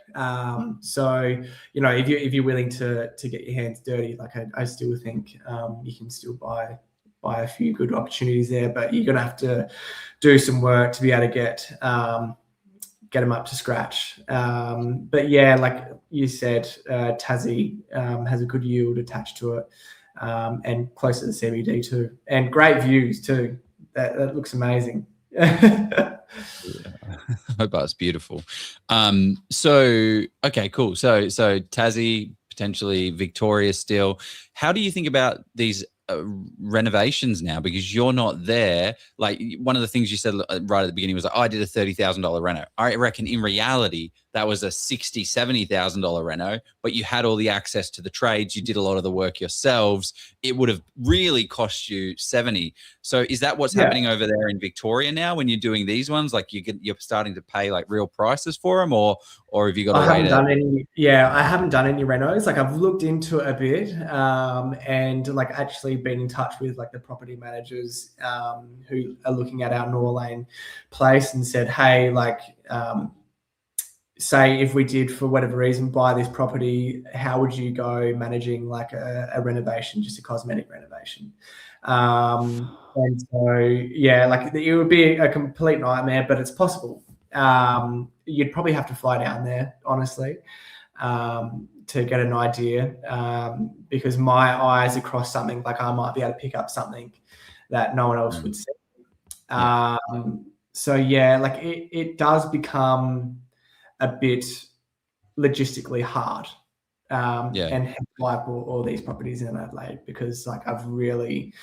So if you're willing to get your hands dirty, like, I still think you can still buy a few good opportunities there, but you're gonna have to do some work to be able to get them up to scratch. But yeah, like you said, Tassie has a good yield attached to it, and close to the CBD too, and great views too. That looks amazing. I hope that's beautiful. So okay, cool. So Tassie, potentially Victoria still. How do you think about these renovations now? Because you're not there. Like, one of the things you said right at the beginning was like, I did a $30,000 reno. I reckon in reality that was a $60,000, $70,000 reno, but you had all the access to the trades. You did a lot of the work yourselves. It would have really cost you 70. So is that what's happening over there in Victoria now when you're doing these ones? Like, you're starting to pay like real prices for them, or have you got to wait? I haven't done any renos. Like, I've looked into it a bit, and like actually been in touch with like the property managers who are looking at our Norlane place and said, hey, like, say if we did, for whatever reason, buy this property, how would you go managing like a renovation, just a cosmetic renovation? And so, yeah, like, it would be a complete nightmare, but it's possible. You'd probably have to fly down there, honestly, to get an idea, because my eyes across something, like, I might be able to pick up something that no one else would see. So yeah, like, it does become a bit logistically hard, and like all these properties in Adelaide, because like I've really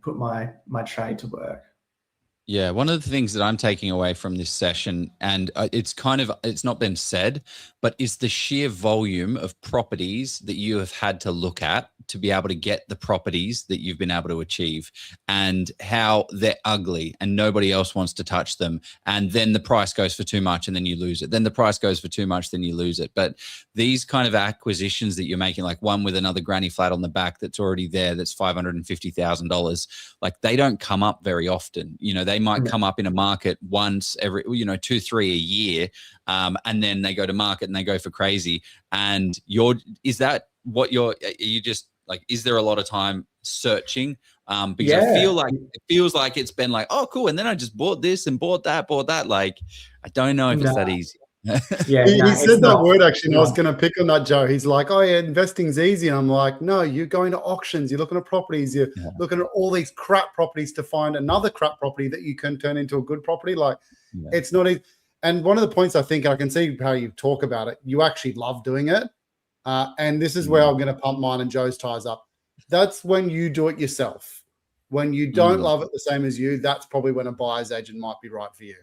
put my trade to work. Yeah, one of the things that I'm taking away from this session, and it's not been said, but is the sheer volume of properties that you have had to look at to be able to get the properties that you've been able to achieve, and how they're ugly and nobody else wants to touch them. And then the price goes for too much and then you lose it. Then the price goes for too much, then you lose it. But these kind of acquisitions that you're making, like one with another granny flat on the back that's already there, that's $550,000, like, they don't come up very often. They might come up in a market once every, 2, 3 a year. And then they go to market and they go for crazy. And is that what are you just like, is there a lot of time searching? Because I feel like it feels like it's been like, oh, cool. And then I just bought this and bought that. Like, I don't know if it's that easy. He said that word, actually, and I was going to pick on that, Joe. He's like, oh yeah, investing's easy. And I'm like, no, you're going to auctions, you're looking at properties, you're looking at all these crap properties to find another crap property that you can turn into a good property. Like, it's not easy. And one of the points, I think, I can see how you talk about it, you actually love doing it. And this is where I'm going to pump mine and Joe's tires up. That's when you do it yourself. When you don't love it the same as you, that's probably when a buyer's agent might be right for you.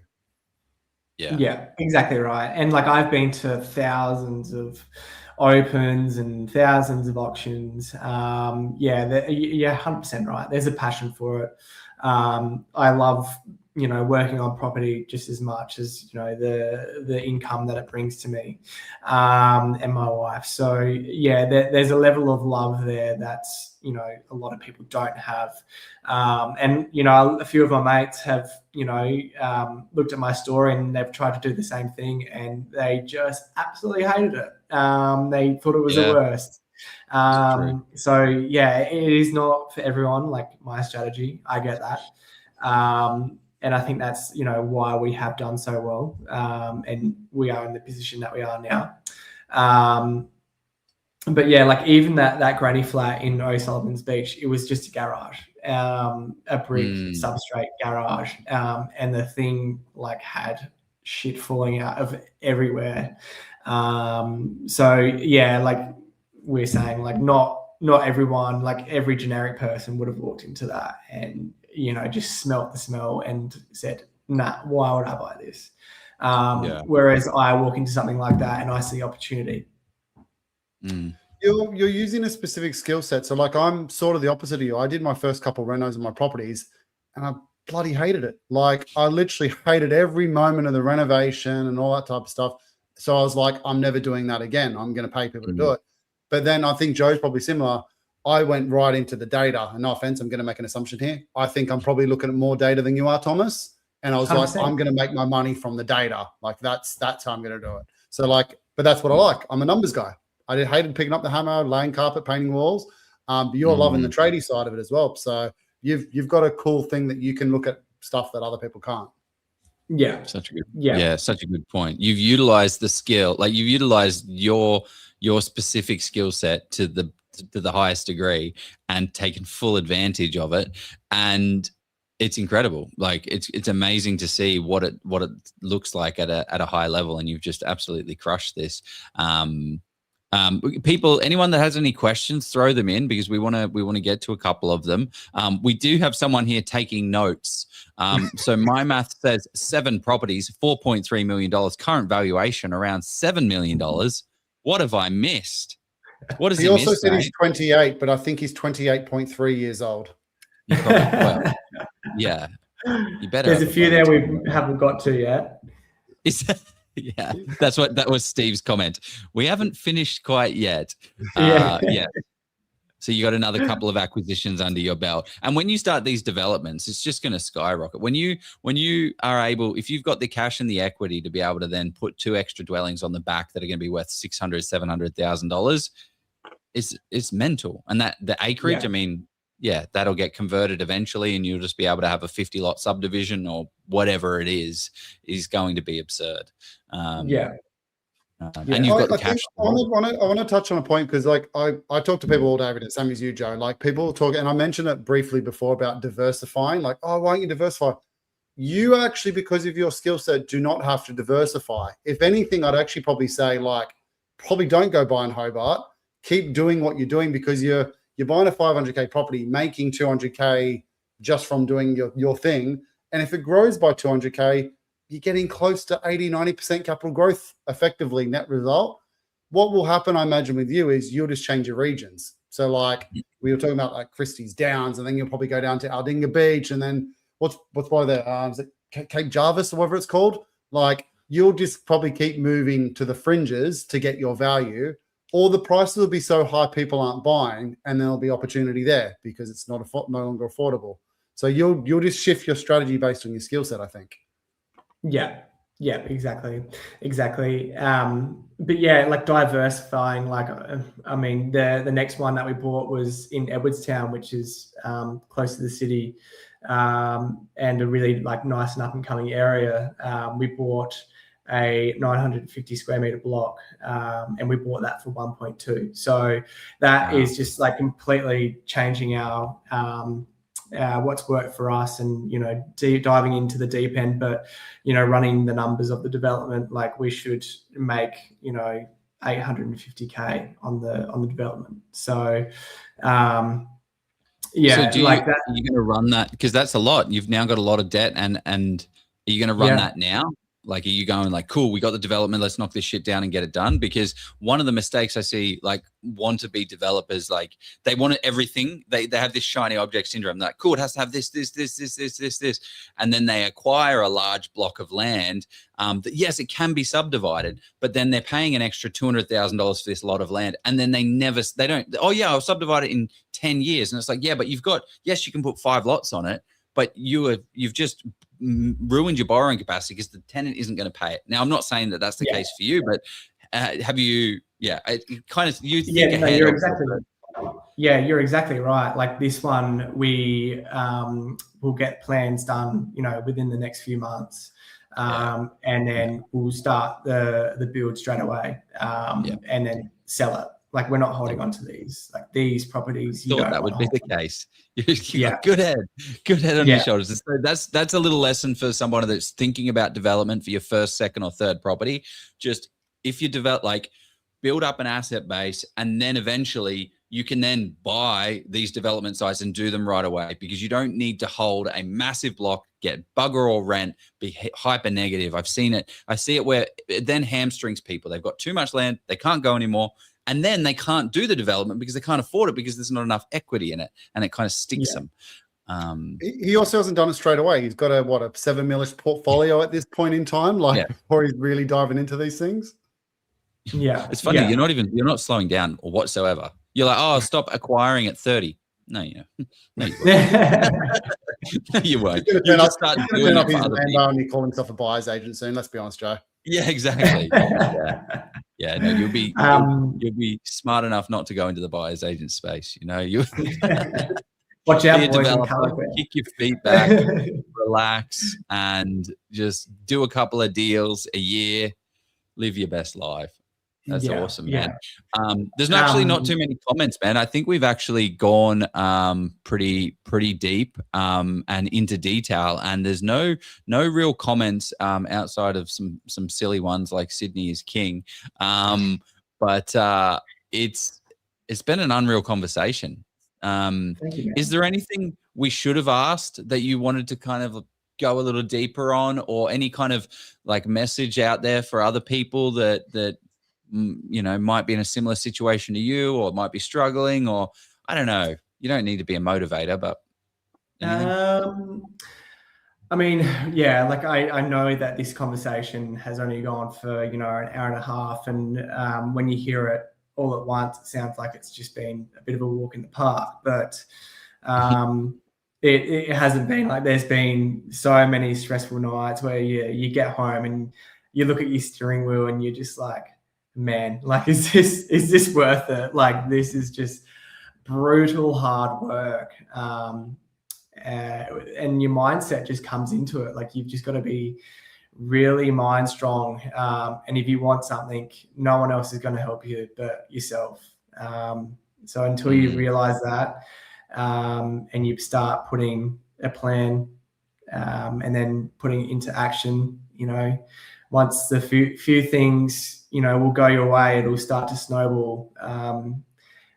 Yeah, exactly right. And like, I've been to thousands of opens and thousands of auctions. You're 100% right. There's a passion for it. I love working on property just as much as, the income that it brings to me, and my wife. So yeah, there's a level of love there that's, a lot of people don't have. And, a few of my mates have, looked at my story and they've tried to do the same thing and they just absolutely hated it. They thought it was the worst. So yeah, it is not for everyone, like my strategy. I get that. And I think that's, why we have done so well. And we are in the position that we are now. But yeah, like even that granny flat in O'Sullivan's Beach, it was just a garage, a brick substrate garage. And the thing like had shit falling out of everywhere. So yeah, like we're saying, like not everyone, like every generic person would have walked into that and, just smelt the smell and said, nah, why would I buy this? Whereas I walk into something like that and I see opportunity. You're using a specific skill set. So like I'm sort of the opposite of you. I did my first couple renos of my properties and I bloody hated it. Like I literally hated every moment of the renovation and all that type of stuff. So I was like, I'm never doing that again. I'm going to pay people to do it. But then I think Joe's probably similar. I went right into the data. And no offense, I'm going to make an assumption here. I think I'm probably looking at more data than you are, Thomas. And I was 100%. Like, I'm going to make my money from the data. Like that's how I'm going to do it. So like, but that's what I like. I'm a numbers guy. I hated picking up the hammer, laying carpet, painting walls. But you're loving the tradie side of it as well. So you've got a cool thing that you can look at stuff that other people can't. Yeah. Such a good point. You've utilized the skill, like you've utilized your specific skill set to the highest degree and taken full advantage of it. And it's incredible. Like it's amazing to see what it looks like at a high level. And you've just absolutely crushed this. People, anyone that has any questions, throw them in because we want to get to a couple of them. We do have someone here taking notes. So my math says 7 properties, $4.3 million, current valuation around $7 million. What have I missed? What does he also miss, said mate? he's 28, but I think he's 28.3 years old. Yeah. You better. There's a few there we haven't got to yet. Yeah, that was Steve's comment. We haven't finished quite yet. Yeah. So you got another couple of acquisitions under your belt. And when you start these developments, it's just going to skyrocket. When you are able, if you've got the cash and the equity to be able to then put 2 extra dwellings on the back that are going to be worth $600,000-$700,000, it's mental. And that the acreage, I mean, yeah, that'll get converted eventually and you'll just be able to have a 50-lot subdivision or whatever it is going to be absurd. And you've got the cash. I want to touch on a point because like I talk to people all day every day, same as you, Joe. Like people talk, and I mentioned it briefly before about diversifying. Like, oh, why don't you diversify? You actually, because of your skill set, do not have to diversify. If anything, I'd actually probably say like, probably don't go buy in Hobart. Keep doing what you're doing because you're buying a 500K property, making 200K just from doing your thing. And if it grows by 200K, you're getting close to 80-90% capital growth effectively net result. What will happen, I imagine, with you is you'll just change your regions. So like we were talking about like Christie Downs, and then you'll probably go down to Aldinga Beach, and then what's by there? Is it Cape Jarvis or whatever it's called? Like you'll just probably keep moving to the fringes to get your value, or the prices will be so high people aren't buying, and there'll be opportunity there because it's no longer affordable. So you'll just shift your strategy based on your skill set, I think. Yeah, exactly. But yeah, like diversifying, like, I mean, the next one that we bought was in Edwardstown, which is close to the city, and a really like nice and up and coming area. We bought a 950 square meter block, and we bought that for 1.2. So that is just like completely changing our what's worked for us, and diving into the deep end, but running the numbers of the development, like we should make 850K on the development. So So are you going to run that, because that's a lot? You've now got a lot of debt, and are you going to run that now? Like, are you going like, cool, we got the development, let's knock this shit down and get it done? Because one of the mistakes I see, like, want to be developers, like, they want everything. They have this shiny object syndrome. They're like, cool, it has to have this. And then they acquire a large block of land that, yes, it can be subdivided, but then they're paying an extra $200,000 for this lot of land. And then they don't, oh yeah, I'll subdivide it in 10 years. And it's like, yeah, but you've got, yes, you can put 5 lots on it, but you've just ruined your borrowing capacity because the tenant isn't going to pay it. Now, I'm not saying that that's the case for you, but have you? Yeah, it kind of you think ahead. No, you're exactly right. Like this one, we will get plans done, within the next few months, and then we'll start the build straight away, and then sell it. Like, we're not holding on to these. Like, these properties, you thought that would be the case. Good head on your shoulders. So that's a little lesson for someone that's thinking about development for your first, second, or third property. Just if you develop, like, build up an asset base, and then eventually you can then buy these development sites and do them right away, because you don't need to hold a massive block, get bugger all rent, be hyper negative. I've seen it. I see it where it then hamstrings people. They've got too much land, they can't go anymore. And then they can't do the development because they can't afford it because there's not enough equity in it, and it kind of stinks them. He also hasn't done it straight away. He's got a $7 million portfolio at this point in time, before he's really diving into these things. Yeah, it's funny. You're not slowing down whatsoever. You're like, oh, stop acquiring at 30. No, you won't. No, you won't. He's going to start doing it for other people. And he call himself a buyer's agent soon. Let's be honest, Joe. Yeah, exactly. Yeah, no, you'll be smart enough not to go into the buyer's agent space. You watch out, kick your feet back, relax, and just do a couple of deals a year. Live your best life. That's awesome, man. There's actually not too many comments, man. I think we've actually gone pretty deep and into detail, and there's no real comments outside of some silly ones like Sydney is king. But it's been an unreal conversation. Thank you, is there anything we should have asked that you wanted to kind of go a little deeper on, or any kind of like message out there for other people that might be in a similar situation to you, or might be struggling, or I don't know. You don't need to be a motivator, but I mean, like I know that this conversation has only gone for, an hour and a half. And when you hear it all at once, it sounds like it's just been a bit of a walk in the park. But it hasn't been. Like, there's been so many stressful nights where you get home and you look at your steering wheel and you're just like, man, like, is this worth it? Like, this is just brutal hard work. And your mindset just comes into it. Like, you've just got to be really mind strong. And if you want something, no one else is going to help you but yourself. So until you realize that, and you start putting a plan, and then putting it into action, once the few things, will go your way, it'll start to snowball.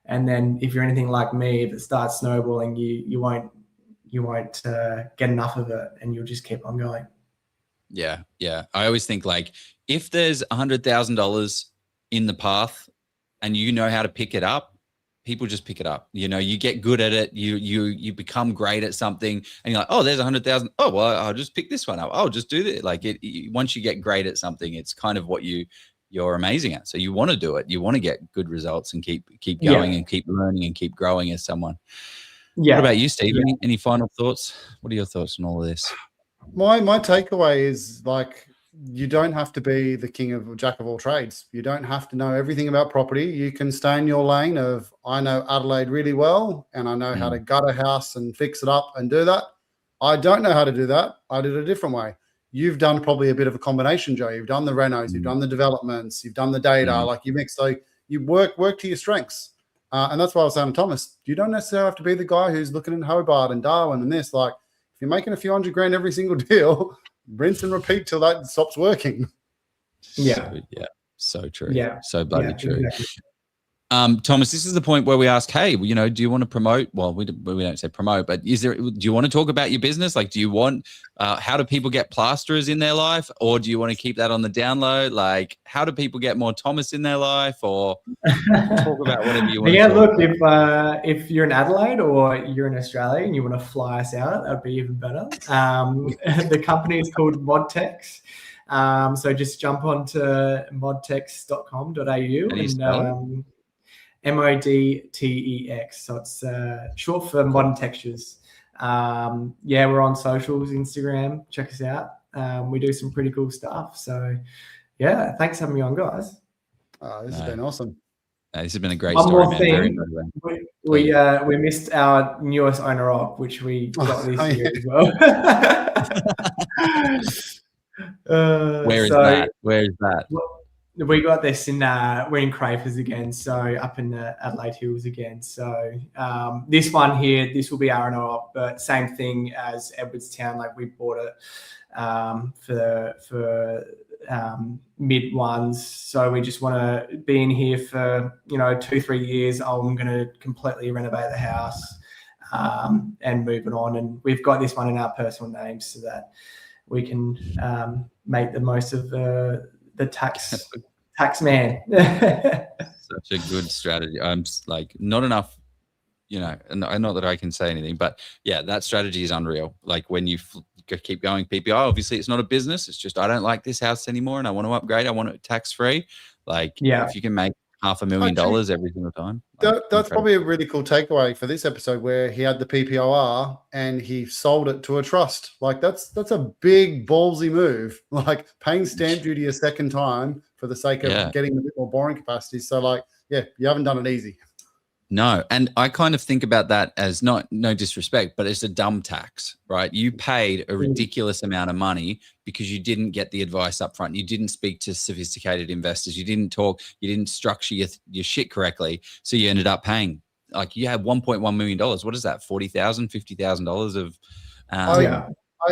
And then if you're anything like me, if it starts snowballing, you won't get enough of it, and you'll just keep on going. Yeah. I always think, like, if there's $100,000 in the path and you know how to pick it up, people just pick it up. You get good at it. You become great at something, and you're like, oh, there's 100,000. Oh, well, I'll just pick this one up. I'll just do this. Like, once you get great at something, it's kind of what you're amazing at. So you want to do it. You want to get good results and keep going and keep learning and keep growing as someone. Yeah. What about you, Steve? Any final thoughts? What are your thoughts on all of this? My takeaway is, like, you don't have to be the jack of all trades. You don't have to know everything about property. You can stay in your lane of, I know Adelaide really well, and I know how to gut a house and fix it up and do that. I don't know how to do that. I did it a different way. You've done probably a bit of a combination, Joe. You've done the renos, you've done the developments, you've done the data, like you mix. So you work to your strengths. And that's why I was saying to Thomas, you don't necessarily have to be the guy who's looking in Hobart and Darwin and this. Like, if you're making a few $100,000 every single deal, rinse and repeat till that stops working. Yeah. So true. Yeah. So bloody true. Exactly. Thomas, this is the point where we ask, hey, do you want to promote? Well, we don't say promote, but do you want to talk about your business? Like, do you want, how do people get plasterers in their life? Or do you want to keep that on the down low? Like, how do people get more Thomas in their life? Or talk about whatever you want to talk about. If you're in Adelaide or you're in Australia and you want to fly us out, that'd be even better. The company is called Modtex. So just jump onto modtex.com.au and MODTEX. So it's short for Modern Textures. We're on socials, Instagram. Check us out. We do some pretty cool stuff. So yeah, thanks for having me on, guys. This has been awesome. This has been a great One story, more man. thing, we missed our newest owner op, which we got this year as well. Where is that? We got this we're in Crafers again, so up in the Adelaide Hills again. So this one here, this will be R&O op, but same thing as Edwardstown. Like we bought it for mid ones. So we just want to be in here for 2-3 years. I'm going to completely renovate the house and move it on. And we've got this one in our personal names so that we can make the most of the tax man. Such a good strategy. I'm like, not enough, not that I can say anything, but yeah, that strategy is unreal. Like when you keep going PPI, obviously it's not a business. It's just, I don't like this house anymore and I want to upgrade. I want it tax free. Like if you can make $500,000 every single time. That's probably a really cool takeaway for this episode, where he had the PPOR and he sold it to a trust. Like that's a big ballsy move. Like paying stamp duty a second time for the sake of getting a bit more borrowing capacity. So like, you haven't done it easy. No. And I kind of think about that as no disrespect, but it's a dumb tax, right? You paid a ridiculous amount of money because you didn't get the advice up front. You didn't speak to sophisticated investors. You didn't structure your shit correctly. So you ended up paying, like you had $1.1 million. What is that? $40,000, $50,000 of,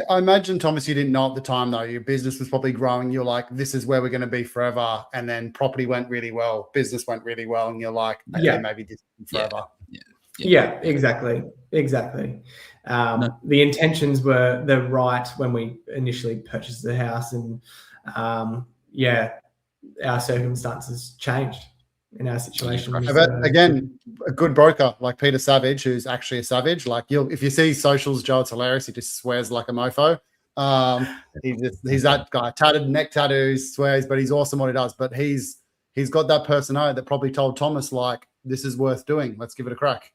I imagine, Thomas, you didn't know at the time, though. Your business was probably growing. You're like, this is where we're going to be forever. And then property went really well. Business went really well. And you're like, maybe this is forever. Yeah, exactly. The intentions were the right when we initially purchased the house. And, our circumstances changed in our situation. But again, a good broker like Peter Savage, who's actually a savage. Like if you see socials, Joe, it's hilarious. He just swears like a mofo. He's that guy, tatted neck tattoos, swears, but he's awesome what he does. But he's got that personality that probably told Thomas, like, this is worth doing. Let's give it a crack.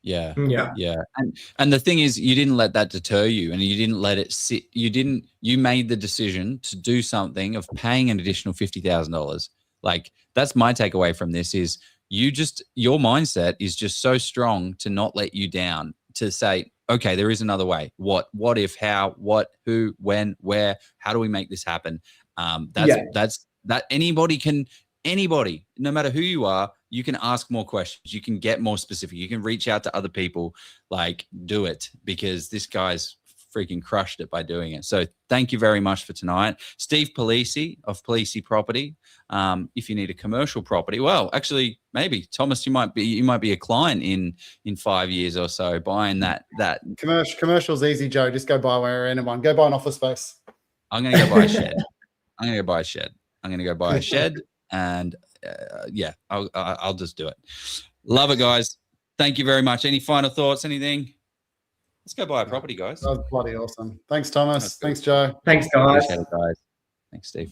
Yeah. And the thing is, you didn't let that deter you, and you didn't let it sit. You made the decision to do something of paying an additional $50,000. Like that's my takeaway from this is your mindset is just so strong to not let you down, to say, okay, there is another way. What if, how, what, who, when, where, how do we make this happen? That's anybody, no matter who you are, you can ask more questions. You can get more specific. You can reach out to other people, like do it, because this guy's freaking crushed it by doing it. So thank you very much for tonight. Steve Polisi of Polisi Property. If you need a commercial property, well, actually, maybe Thomas, you might be a client in 5 years or so buying that. Commercial's easy, Joe. Just go buy where anyone. Go buy an office space. I'm going to go buy a shed. I'm going to go buy a shed and I'll just do it. Love it, guys. Thank you very much. Any final thoughts? Anything? Let's go buy a property, guys. That was bloody awesome. Thanks, Thomas. Thanks, Joe. Thanks, guys. Appreciate it, guys. Thanks, Steve.